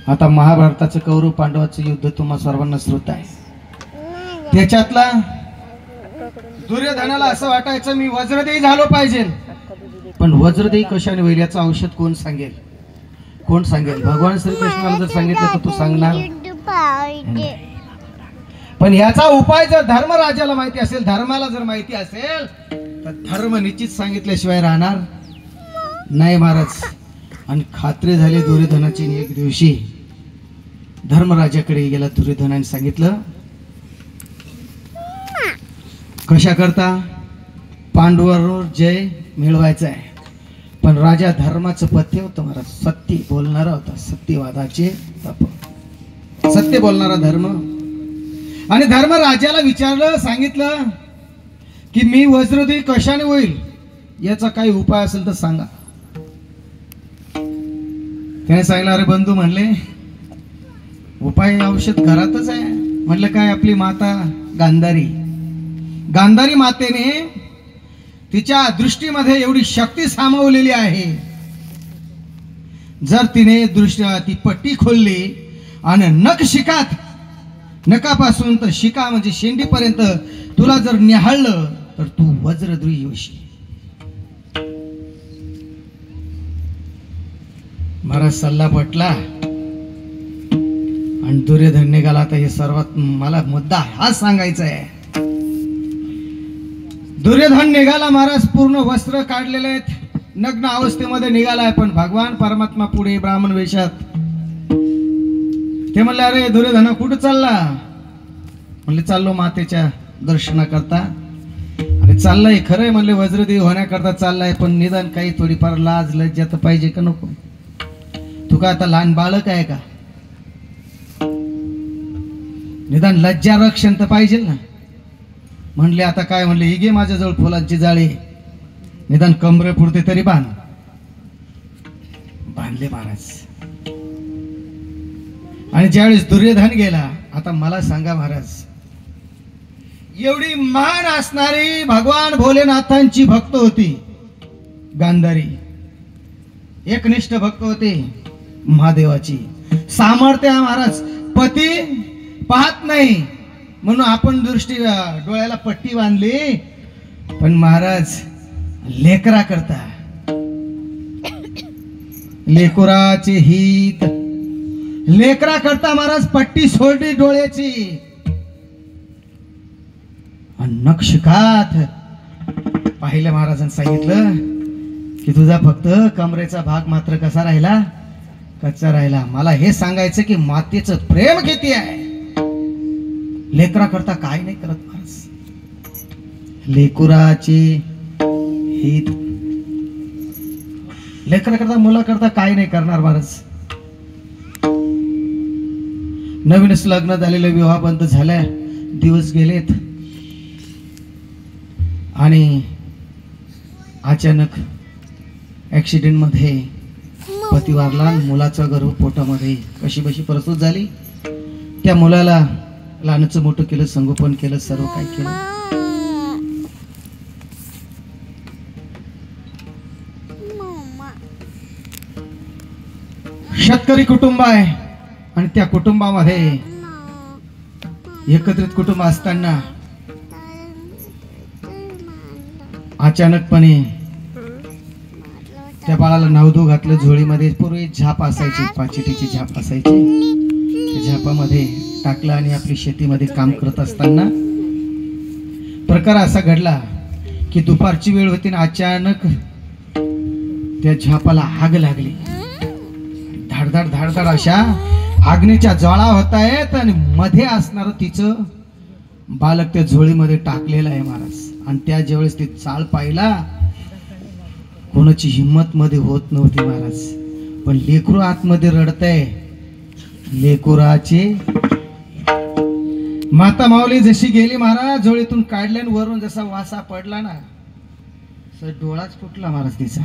आता महाभारताचं कौरव पांडवाचं युद्ध तुम्हा सर्वांना श्रुत आहे. त्याच्यातला दुर्योधनाला असं वाटायचं मी वज्रदेही झालो पाहिजे, पण वज्रदेही कशाने होईल याचं औषध कोण सांगेल? कोण सांगेल? भगवान श्रीकृष्णाला जर सांगितलं तर तू सांगणार. पण ह्याचा उपाय जर धर्मराजाला माहिती असेल, धर्माला जर माहिती असेल तर धर्म निश्चित सांगितल्याशिवाय राहणार नाही महाराज. आणि खात्री झाली दुर्योधनाची. एक दिवशी धर्मराजाकडे गेला दुर्योधनाने सांगितलं कशा करता पांडवांवर जय मिळवायचा आहे. पण राजा धर्माचं पथ्य होतं महाराज, सत्य बोलणारा होता, सत्यवादाचे तप, सत्य बोलणारा धर्म. आणि धर्म राजाला विचारलं, सांगितलं की मी वज्रदेही कशाने होईल, याचा काही उपाय असेल तर सांगा. त्याने सांगितलं अरे बंधू म्हणले उपाय औषध घरातच आहे. म्हटलं काय? आपली माता गांधारी, गांधारी मातेने तिच्या दृष्टीमध्ये एवढी शक्ती सामावलेली आहे. जर तिने ती पट्टी खोलली आणि नख शिकात, नकापासून तर शिका म्हणजे शेंडीपर्यंत तुला जर निहाळलं तर तू वज्रद्रोही होशील. महाराज सल्ला पटला आणि दुर्योधन निघाला. आता हे सर्वात मला मुद्दा हा सांगायचा आहे. दुर्योधन निघाला महाराज, पूर्ण वस्त्र काढलेले आहेत, नग्न अवस्थेमध्ये निघालाय. पण भगवान परमात्मा पुढे ब्राह्मण वेशात. ते म्हणले अरे दुर्योधना कुठं चालला? म्हणले चाललो मातेच्या दर्शनाकरता. अरे चाललाय खरंय म्हणले, वज्रदेवी होण्याकरता चाललाय, पण निदान काही थोडीफार लाज लज्जा तर पाहिजे का नको? तू का आता लहान बालक आहे का? निदान लज्जा रक्षण तर पाहिजे ना. म्हणले आता काय? म्हणले ही घे माझ्याजवळ फुलांची जाळी, निदान कमरे पुरते तरी बांध. बांधले महाराज. आणि ज्यावेळेस दुर्योधन गेला, आता मला सांगा महाराज, एवढी महान असणारी भगवान भोलेनाथांची भक्त होती गांधारी, एकनिष्ठ भक्त होते महादेवाची. सामर्थ्य महाराज, पती पाहत नाही म्हणून आपण डोळ्याला पट्टी बांधली. पण महाराज लेकरा करता, लेकराचे हित, लेकरा करता महाराज पट्टी सोडली डोळ्याची. नक्षकात पाहिलं महाराजांनी सांगितलं की तुझा फक्त कमरेचा भाग मात्र कसा राहिला? कच्चा राहिला. मला हे सांगायचं की मातेचं प्रेम किती आहे. लेकरा करता काय नाही करत महाराज. लेकुराचे हित, लेकरा करता मुला करता काय नाही करणार महाराज. नवीनच लग्न झालेले, विवाह बंद झाल्या, दिवस गेलेत आणि अचानक ऍक्सिडेंट मध्ये पती वारला. मुलाचा गर्भ पोटामध्ये कशी बशी प्रसूत झाली. त्या मुलाला लहानचं मोठं केलं, संगोपन केलं, सर्व काय केलं. शेतकरी कुटुंब आहे आणि त्या कुटुंबामध्ये एकत्रित कुटुंब असताना अचानकपणे त्या बाळाला नावधू घातलं झोळीमध्ये. पूर्वी झाप असायची, पाचीटीची झाप असायची, त्या झापामध्ये टाकलं आणि आपली शेतीमध्ये काम करत असताना प्रकार असा घडला की दुपारची वेळ होती आणि अचानक त्या झापाला आग लागली. धाडधाड धाडधाड अशा अग्नीच्या ज्वाळा होत आहेत आणि मध्ये असणार तिचं बालक त्या झोळीमध्ये टाकलेलं आहे महाराज. आणि त्या ज्यावेळेस ते चाळ पाहिला कोणाची हिंमत मध्ये होत नव्हती महाराज. पण लेकरू आतमध्ये रडतंय. लेकुराची माता माऊली जशी गेली महाराज झोळीतून काढल्या आणि वरून जसा वासा पडला ना सर डोळाच फुटला महाराज तिचा.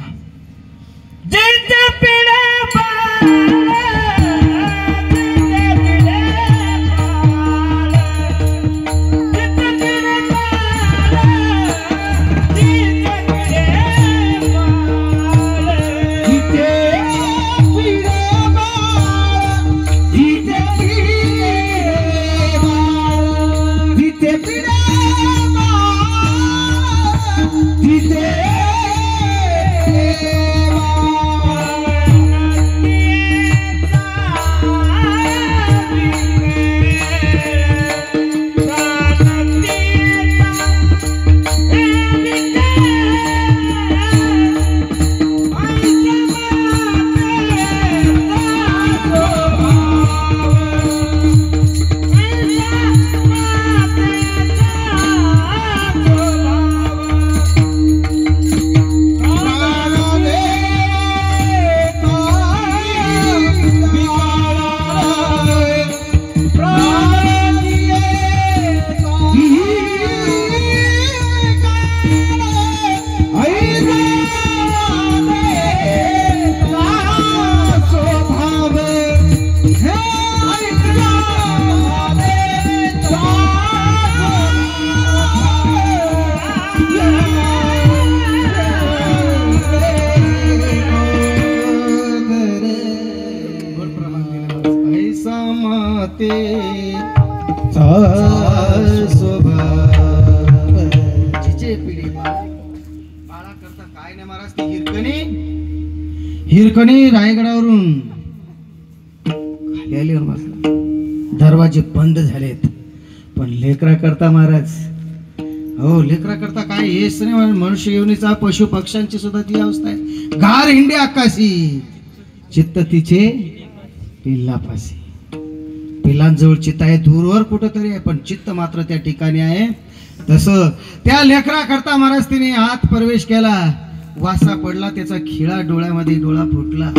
हिरकणी रायगडावरून खाली आल्यावर बसला. दरवाजे बंद झालेत. पण लेकरा करता महाराज हो लेकरा करता काय हेच नाही. मनुष्य येवनीचा पशु पक्ष्यांची सुद्धा ती अवस्था आहे. गार हिंडे आकाशी चित्त तिचे पिल्लापाशी. पिल्लांजवळ चित्त आहे दूरवर कुठंतरी आहे पण चित्त मात्र त्या ठिकाणी आहे. तसं त्या लेकरा करता महाराज तिने आत प्रवेश केला. वासा पडला त्याचा खिळा डोळ्यामध्ये डोळा फुटला.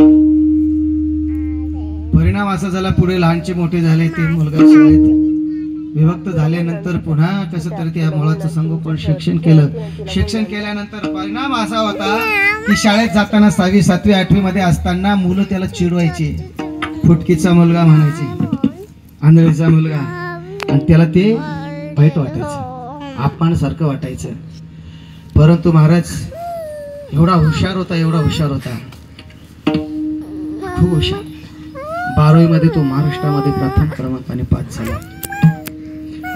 परिणाम असा झाला पुढे लहानचे मोठे झाले. ते मुलगा शाळेत विभक्त झाल्यानंतर पुन्हा कसं तरी त्या मुलाचं संगोपन शिक्षण केलं. शिक्षण केल्यानंतर परिणाम असा होता की शाळेत जाताना 6वी 7वी 8वी मध्ये असताना मुलं त्याला चिडवायचे. फुटकीचा मुलगा म्हणायचे, आंधळीचा मुलगा. आणि त्याला ते वाईट वाटायचं, अपमानासारखं वाटायचं. परंतु महाराज एवढा हुशार होता, एवढा हुशार होता, खूप हुशार. 12वी मध्ये तो महाराष्ट्रामध्ये प्रथम क्रमांकाने पास झाला.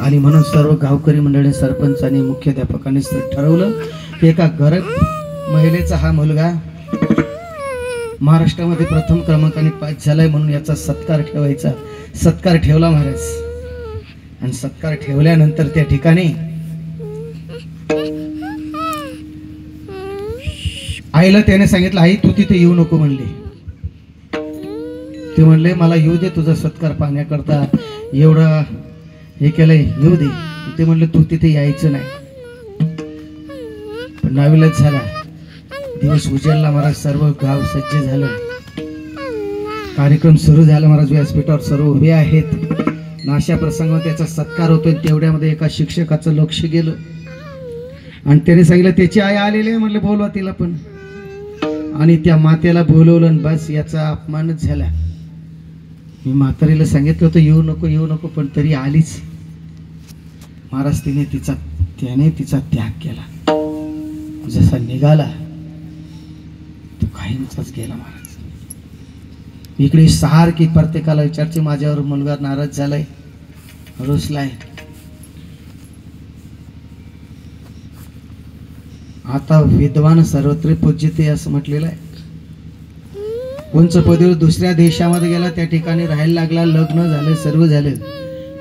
आणि म्हणून सर्व गावकरी मंडळी, सरपंचांनी, मुख्याध्यापकांनी ठरवलं की एका गरीब महिलेचा हा मुलगा महाराष्ट्रामध्ये प्रथम क्रमांकाने पास झालाय म्हणून याचा सत्कार ठेवायचा. सत्कार ठेवला महाराज. आणि सत्कार ठेवल्यानंतर त्या ठिकाणी आईला त्याने सांगितलं, आई तू तिथे येऊ नको म्हणले. ते म्हणले मला येऊ दे तुझा सत्कार पाहण्याकरता, एवढं हे केलंय येऊ दे. ते म्हणले तू तिथे यायचं नाही. पण नाविलाज झाला. दिवस उजेडला महाराज. सर्व गाव सज्ज झालं. कार्यक्रम सुरू झाला महाराज. व्यासपीठावर सर्व उभे आहेत. अशा प्रसंगावर त्याचा सत्कार होतोय. तेवढ्यामध्ये एका शिक्षकाचं लक्ष गेलं आणि त्याने सांगितलं त्याची आई आलेली आहे. म्हणले बोलवा तिला पण. आणि त्या मातेला बोलवलं आणि बस याचा अपमानच झाला. मी म्हातारीला सांगितलं होतं येऊ नको येऊ नको पण तरी आलीच. महाराज त्याने तिचा त्याग केला. जसा निघाला तो कायमचाच गेला महाराज. इकडे सारखी प्रत्येकाला विचारते माझ्यावर मुलगा नाराज झालाय, रुसलाय. आता विद्वान सर्वत्र पूज्यते असं म्हटलेलं आहे. कोणचं पदवी दुसऱ्या देशामध्ये गेला, त्या ठिकाणी राहायला लागला, लग्न झालं, सर्व झालं.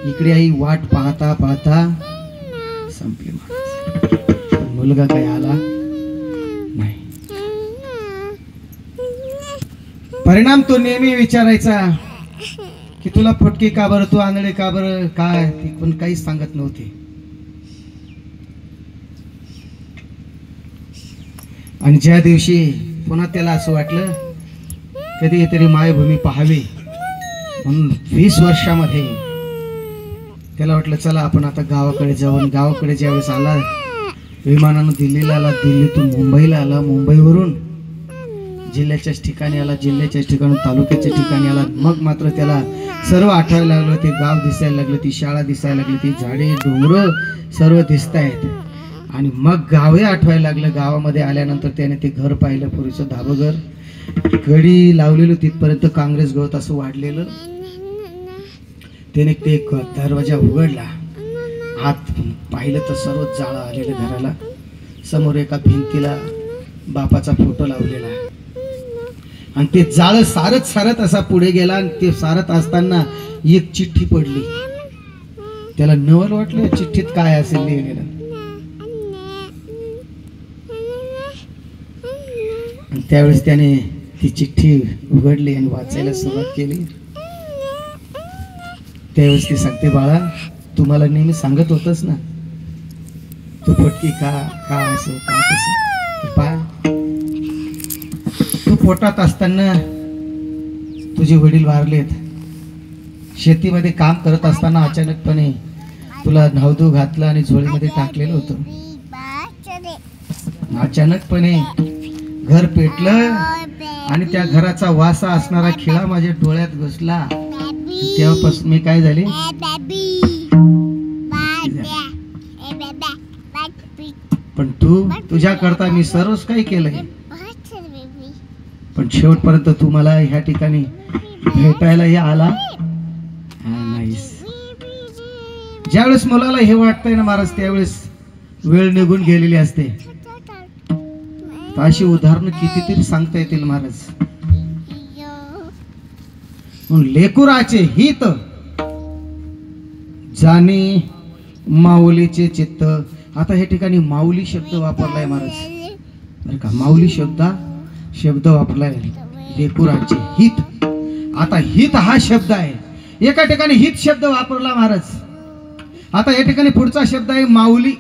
इकडे आई वाट पाहता पाहता संपली. पण मुलगा काही आला नाही. परिणाम तो नेहमी विचारायचा की तुला फटके का बरं, तू आंधळे का बरं, काय, ती पण काहीच सांगत नव्हती. आणि ज्या दिवशी पुन्हा त्याला असं वाटलं कधीतरी मायभूमी पाहावी म्हणून 20 वर्षामध्ये त्याला वाटलं चला आपण आता गावाकडे जाऊन, गावाकडे ज्यावेळेस आला, विमानानं दिल्लीला आला, दिल्लीतून मुंबईला आला, मुंबईवरून जिल्ह्याच्याच ठिकाणी आला, जिल्ह्याच्याच ठिकाणी तालुक्याच्या ठिकाणी आला. मग मात्र त्याला सर्व आठवायला लागलं. ते गाव दिसायला लागलं, ती शाळा दिसायला लागली, ती झाडे डोंगर सर्व दिसत आहेत. आणि मग गावे आठवायला लागलं. गावामध्ये आल्यानंतर त्याने ते घर पाहिलं, पूर्वीचं धाबघर, कडी लावलेलं, तिथपर्यंत काँग्रेस गवत असं वाढलेलं. त्याने ते दरवाजा उघडला, आत पाहिलं तर सर्व जाळं आलेलं घराला. समोर एका भिंतीला बापाचा फोटो लावलेला आणि ते जाळं सारत सारत असा पुढे गेला. आणि ते सारत असताना एक चिठ्ठी पडली. त्याला नवल वाटलं चिठ्ठीत काय असेल लिहिलेलं. आणि त्यावेळेस त्याने ती चिठ्ठी उघडली आणि वाचायला सुरुवात केली. त्यावेळेस ती सांगते, बाळा तू मला नेहमी सांगत होतस ना तू फटकी का असं का तसं. पा तू पोटात असताना तुझे वडील वारलेत. शेतीमध्ये काम करत असताना अचानकपणे तुला धावधू घातलं आणि झोळीमध्ये टाकलेलं होतं. अचानकपणे घर पेटलं आणि त्या घराचा वासा असणारा खिळा माझ्या डोळ्यात घुसला. तेव्हापासून मी काय झाले, पण तुझ्या करता मी सर्वच काही केलंय. पण शेवटपर्यंत तू मला ह्या ठिकाणी भेटायला हे आला नाही. ज्यावेळेस मुलाला हे वाटतंय ना महाराज, त्यावेळेस वेळ निघून गेलेली असते. अशी उदाहरणं कितीतरी सांगता येतील महाराज. लेकुराचे हित जाणे माऊलीचे चित्त. आता हे ठिकाणी माऊली शब्द वापरलाय महाराज, बरं का, माऊली शब्द वापरलाय. लेकुराचे हित, आता हित हा शब्द आहे. एका ठिकाणी हित शब्द वापरला महाराज. आता या ठिकाणी पुढचा शब्द आहे माऊली.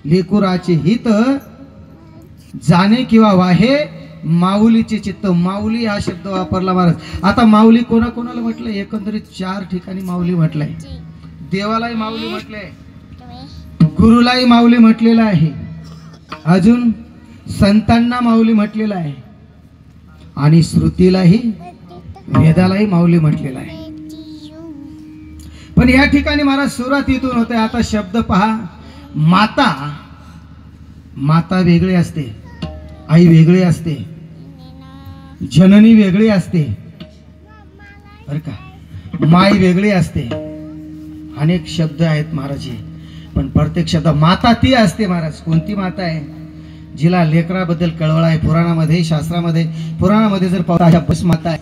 लेकुराचे हित जाणे किंवा वाहे माऊलीचे चित्त. माऊली हा शब्द वापरला महाराज. आता माऊली कोणाकोणाला म्हटलंय, एकंदरीत 4 ठिकाणी माऊली म्हटलंय. देवालाही माऊली म्हटलंय, गुरुलाही माऊली म्हटलेलं आहे, अजून संतांना माऊली म्हटलेलं आहे, आणि श्रुतीलाही वेदालाही माऊली म्हटलेलं आहे. पण या ठिकाणी महाराज सुरुवात इथून होते. आता शब्द पहा, माता वेगळी असते, आई वेगळी असते, जननी वेगळी असते, बरं का, माय वेगळी असते. अनेक शब्द आहेत महाराज, पण प्रत्येक शब्द माता ती असते महाराज. कोणती माता आहे, जिला लेकराबद्दल कळवळा आहे पुराणामध्ये, शास्त्रामध्ये. पुराणामध्ये जर पाहता माता आहे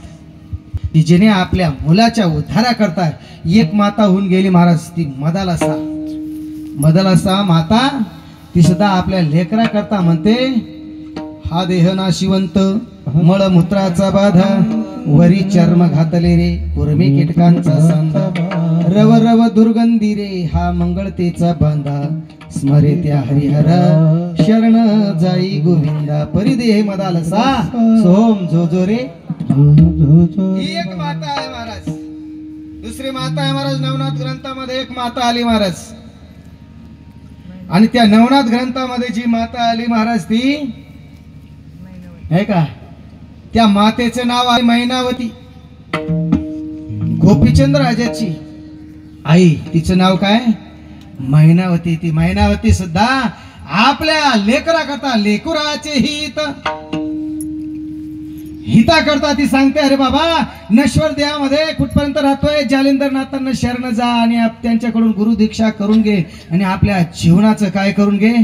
ती जिने आपल्या मुलाच्या उद्धारा करता एक माता होऊन गेली महाराज, ती मदलासा माता. ती सुद्धा आपल्या लेकरा करता म्हणते, हा देह नाशिवंत मळमूत्राचा बाधा, वरी चर्म घातले रे कुर्मी कीटकांचा सांधा, रव रव दुर्गंधी रे हा मंगळतेचा बांधा, स्मरे त्या हरिहरा शरण जाई गोविंदा, परिदेह मदालसा सोम जो जो रे. ही एक माता आहे महाराज. दुसरी माता आहे महाराज, नवनाथ ग्रंथामध्ये एक माता आली महाराज. आणि त्या नवनाथ ग्रंथामध्ये जी माता आली महाराज, ती आहे का, त्या मातेचं नाव आहे मैनावती. गोपीचंद राजाची आई, तिचं नाव काय, मैनावती. ती मैनावती सुद्धा आपल्या लेकरा करता, लेकुराचे हिता करता ती सांगते, अरे बाबा नश्वर देहामध्ये कुठपर्यंत राहतोय, जालिंदरनाथांना शरण जा आणि त्यांच्याकडून गुरु दीक्षा करून घे आणि आपल्या जीवनाचं काय करून घे,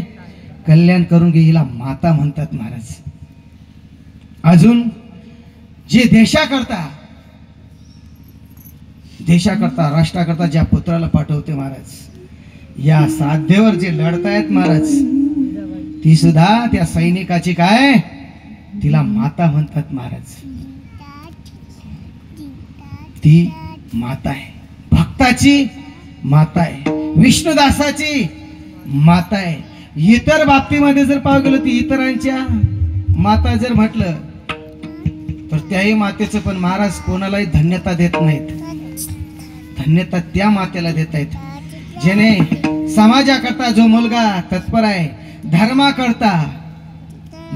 कल्याण करून घे, हिला माता म्हणतात महाराज. अजून जे देशाकरता राष्ट्राकरता ज्या पुत्राला पाठवते महाराज, या साध्यवर जे लढतायत महाराज, ती सुद्धा त्या सैनिकाची काय, तिला माता म्हणतात महाराज. ती माता आहे, भक्ताची माता आहे, विष्णुदासाची माता आहे. इतर बाबतीमध्ये जर पाहावं गेलं ती इतरांच्या माता जर म्हटलं तर त्याही मातेचं पण महाराज कोणालाही धन्यता देत नाहीत. धन्यता त्या मातेला देत आहेत जेणे समाजाकरता जो मुलगा तत्पर आहे, धर्माकरता,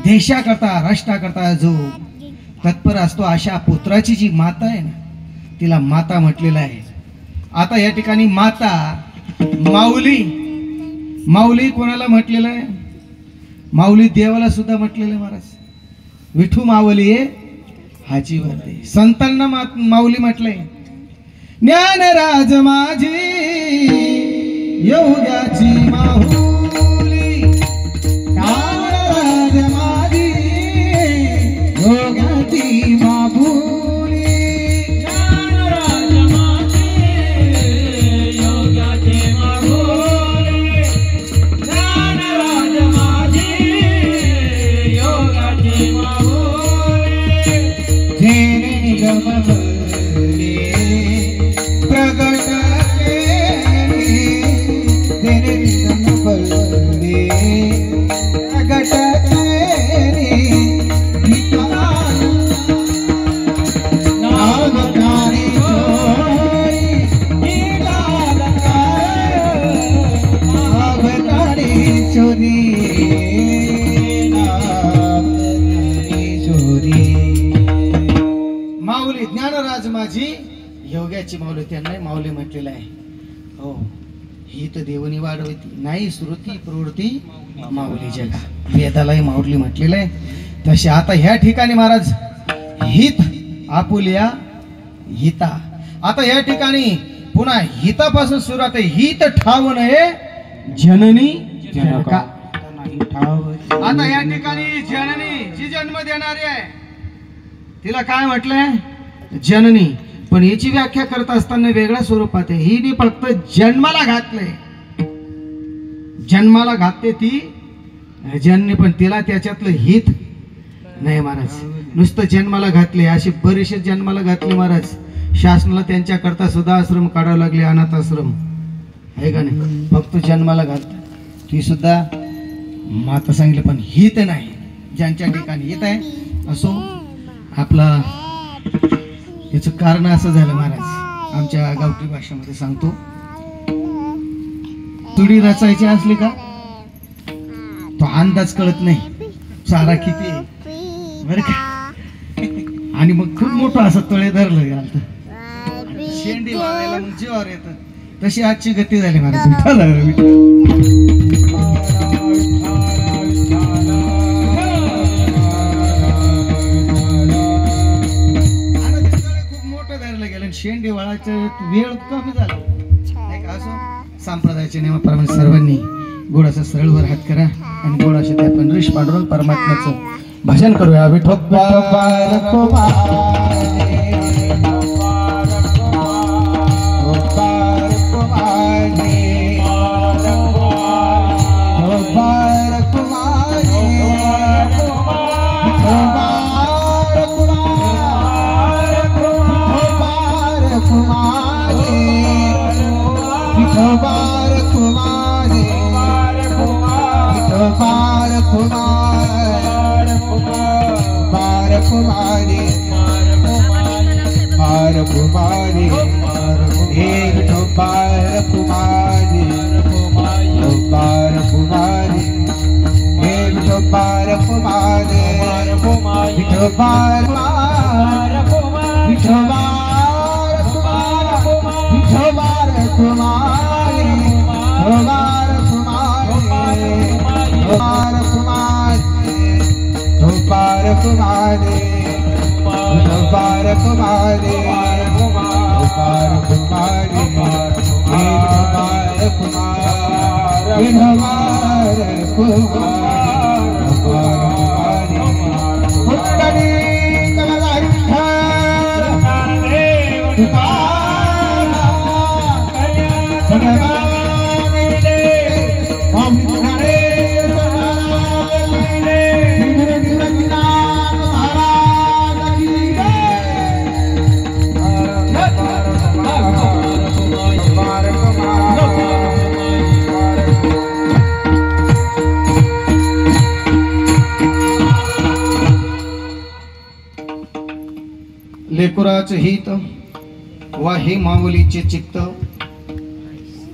देशाकरता, राष्ट्राकरता जो तत्पर असतो, अशा पुत्राची जी माता आहे ना, तिला माता म्हटलेलं आहे. आता या ठिकाणी माता, माऊली कोणाला म्हटलेलं आहे? माऊली देवाला सुद्धा म्हटलेलं आहे महाराज. विठू माऊली हाची वर्दे. संतांना माऊली म्हटलंय. ज्ञानराज माझी योगाची माऊली, ज्ञानराज माझी योगाची माऊली, ज्ञानराज माझी योगाची माऊली, ज्ञानराज माझी योगाची माऊली. जेणे निगमवले प्रगट केले, जेणे निगमवले प्रगट केले, नागकारी चोरी, नागकारी चोरी. माऊली ज्ञानराज माझी योगाची माऊली, त्यांना माऊली म्हटलेलं आहे. हो, ही तर देवनी वाढवती नाही, श्रुती प्रवृत्ती माऊली जगा. वेदालाही माऊली म्हटलेलं आहे. तसे आता ह्या ठिकाणी महाराज हित आपुलिया हिता. आता या ठिकाणी पुन्हा हितापासून सुरुवात आहे. हित ठाव नये जननी जनका. आता या ठिकाणी जननी जी जन्म देणारी आहे तिला काय म्हटलंय? जननी. पण याची व्याख्या करत असताना वेगळ्या स्वरूपात आहे. हिने फक्त जन्माला घातले, जन्माला घातले ती जननी, पण तिला त्याच्यातलं हित नाही महाराज. नुसतं जन्माला घातले, असे बरेचसे जन्माला घातले महाराज. शासनाला त्यांच्याकरता सुद्धा आश्रम काढावं लागले, अनाथ आश्रम आहे का नाही. फक्त जन्माला घालतात ती सुद्धा माता सांगितलं, पण हित नाही. ज्यांच्या ठिकाणी हित आहे असो. आपला याचं कारण असं झालं महाराज, आमच्या गावठी भाषेमध्ये सांगतो. तुडी रचायची असली का तो अंदाज कळत नाही चारा किती आहे बरं का. आणि मग खूप मोठं असं तळे धरलं घालतं, शेंडी वाळायला मग जीवावर येतं. तशी आजची गती झाली महाराज. शेंडी वळायचा वेळ कमी झाला नाही का. असो, संप्रदायाच्या नियमाप्रमाणे सर्वांनी गोडाचा सरळवर हात करा आणि गोडाशी त्या आपण ऋष पांडुरंग परमात्म्याचं भजन करूया. विठोबा विघ्नहार कुमार कुंडली कमलारी लेकुराच हित वा हे माऊलीचे चित्त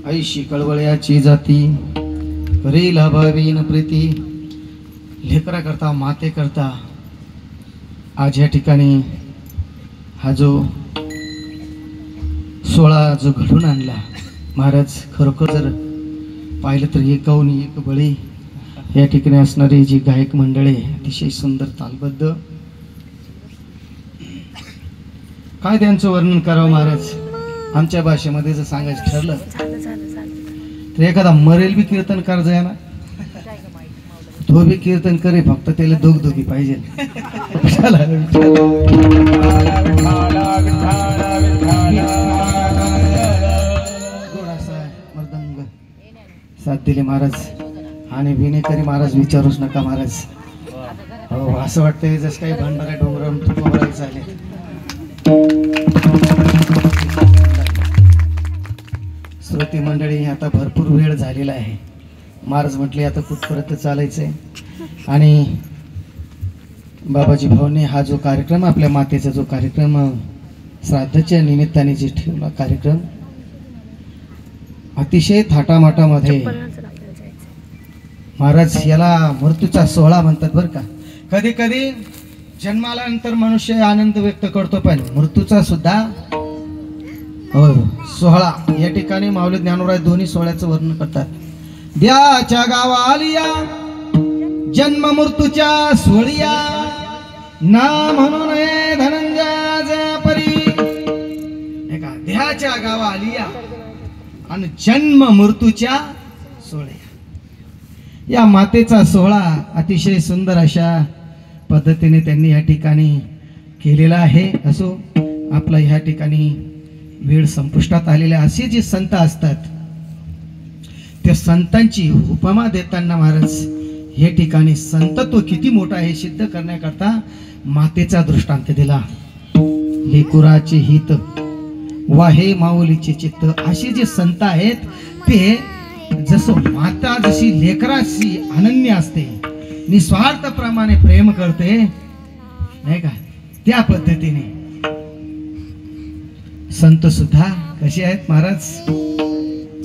ऐशी कळवळ्याची जाती रे लाभावीन प्रीती लेकरा करता माते करता आज या ठिकाणी हा जो सोहळा जो घडून आणला महाराज खरोखर जर पाहिलं तर एकाहून एक बळी या ठिकाणी असणारी जी गायक मंडळी अतिशय सुंदर तालबद्ध काय त्यांचं वर्णन करावं महाराज आमच्या भाषेमध्ये जर सांगायचं ठरलं तर एखादा मरेल बी कीर्तनकार जाय ना तो बी कीर्तन करे फक्त त्याला दोघी पाहिजे मर्दंग साथ दिले महाराज आणि विनेकरी महाराज विचारूच नका महाराज हो असं वाटतंय जसं काही भंडारा डोंगरावरून तुकोबरायला चालेल श्रोते मंडळी आता भरपूर वेळ झालेला आहे महाराज म्हटले आता कुठपर्यंत चालायचंय आणि बाबाजी भाऊने हा जो कार्यक्रम आपल्या मातेचा जो कार्यक्रम श्राद्धाच्या निमित्ताने जे ठेवला कार्यक्रम अतिशय थाटामाटामध्ये महाराज याला मृत्यूचा सोहळा म्हणतात बरं का कधी कधी जन्मालानंतर मनुष्य आनंद व्यक्त करतो पण मृत्यूचा सुद्धा सोहळा या ठिकाणी माऊली ज्ञानोबराय दोन्ही सोहळ्याचं वर्णन करतात द्याच्या गावा आलिया जन्म मृत्यूच्या सोहळिया ना म्हणून धनंजय परी एका देहाच्या गावा आलिया आणि जन्म मृत्यूच्या सोहळ्या या मातेचा सोहळा अतिशय सुंदर अशा पद्धतीने त्यांनी या ठिकाणी केलेला आहे असो आपला ह्या ठिकाणी वेळ संपुष्टात आलेल्या असे जे संत असतात त्या संतांची उपमा देताना महाराज हे ठिकाणी संतत्व किती मोठा आहे सिद्ध करण्याकरता मातेचा दृष्टांत दिला लेकुराचे हित वा हे माऊलीचे चित्त असे जे संत आहेत ते जसं माता जशी लेकराशी अनन्य असते निस्वार्थप्रमाणे प्रेम करते नाही का त्या पद्धतीने संत सुद्धा कसे आहेत महाराज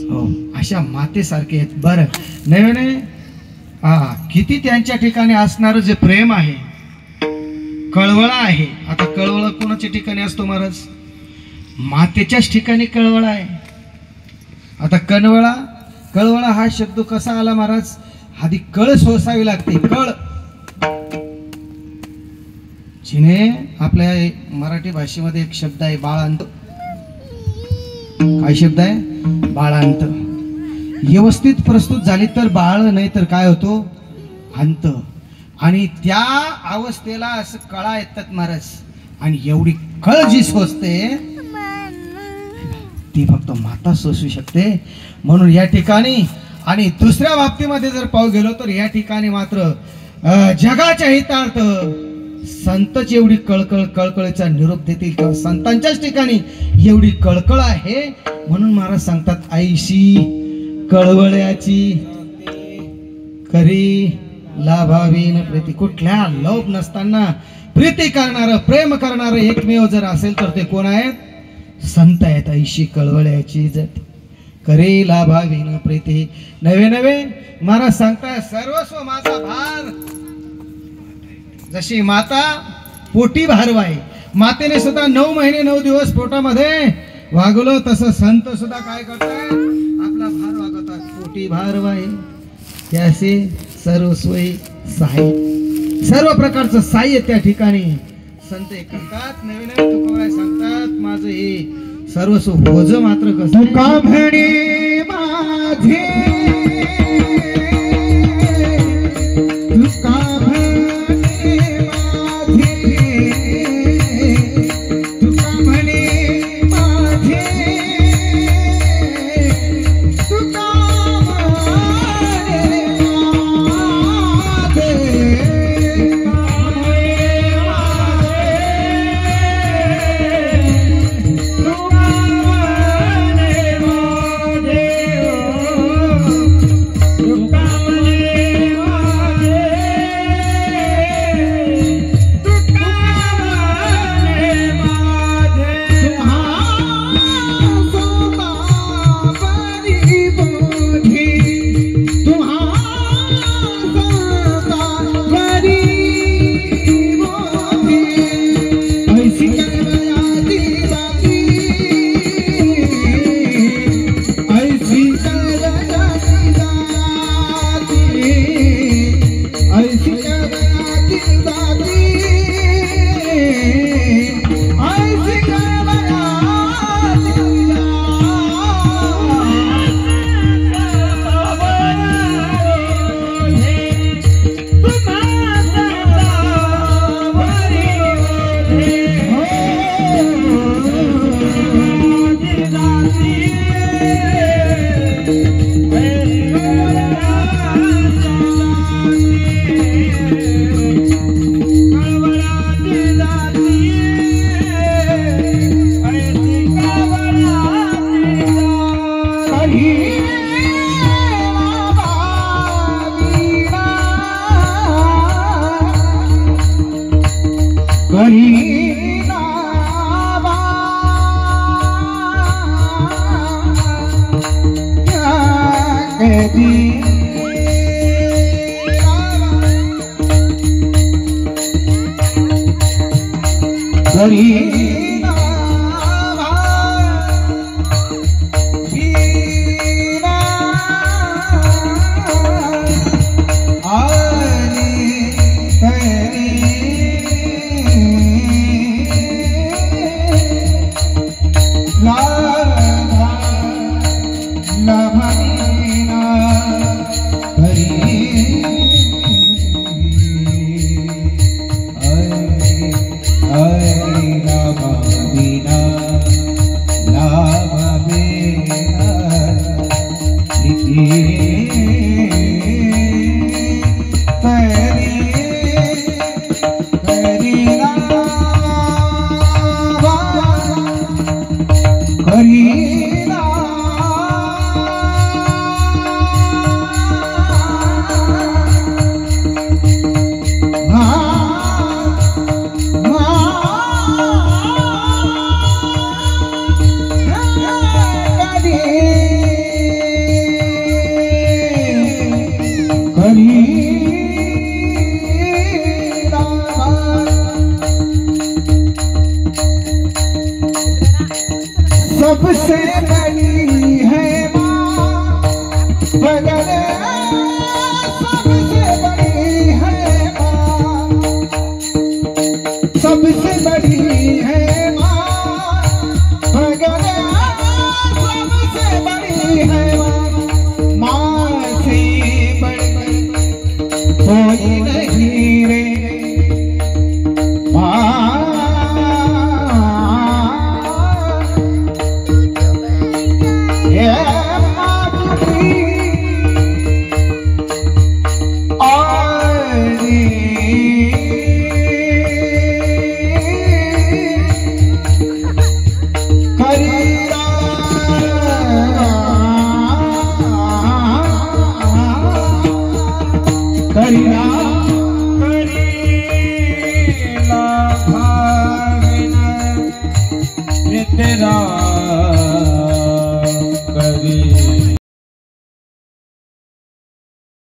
हो अशा मातेसारखे आहेत बरं नव्याने किती त्यांच्या ठिकाणी असणारं जे प्रेम आहे कळवळा आहे आता कळवळा कोणाच्या ठिकाणी असतो महाराज मातेच्याच ठिकाणी कळवळा आहे आता कळवळा हा शब्द कसा आला महाराज आधी कळ सोसावी लागते कळ जिने आपल्या मराठी भाषेमध्ये एक शब्द आहे बाळांत काय शब्द आहे बाळांत व्यवस्थित प्रस्तुत झाली तर बाळ नाही तर काय होतो अंत आणि त्या अवस्थेला असं कळा येतात महाराज आणि एवढी कळ जी सोसते ती फक्त माता सोसू शकते म्हणून या ठिकाणी आणि दुसऱ्या बाबतीमध्ये जर पाहू गेलो तर या ठिकाणी मात्र जगाच्या हितार्थ संतच एवढी कळकळीचा निरोप देतील किंवा संतांच्याच ठिकाणी एवढी कळकळ आहे म्हणून महाराज सांगतात आईशी कळवळ्याची करी लाभावीन प्रीती कुठल्या लोभ नसताना प्रीती करणारं प्रेम करणारं एकमेव जर असेल तर ते कोण आहेत संत आहेत आईशी कळवळ्याची जाती करे लाभावीन प्रीती नवे महाराज सांगताय सर्वस्व माझा भार जशी माता पोटी भारवाय मातेने सुद्धा 9 महिने 9 दिवस पोटामध्ये वागवलं तसं संत सुद्धा काय करतात आपला भार वागवतात पोटी भारवाय त्याचे सर्वस्वई सहाय्य सर्व प्रकारचं सहाय्य त्या ठिकाणी संत करतात नवीन तुकोबाराय सांगतात माझं हे सर्वस्व ओझ मात्र कसं तुका म्हणे माझे सबसे बड़ी है माँ बगले सबसे बड़ी है माँ, सबसे बड़ी है माँ बगले सबसे बड़ी है माँ, माँ से बड़ी कोई नहीं रे माँ। तेरा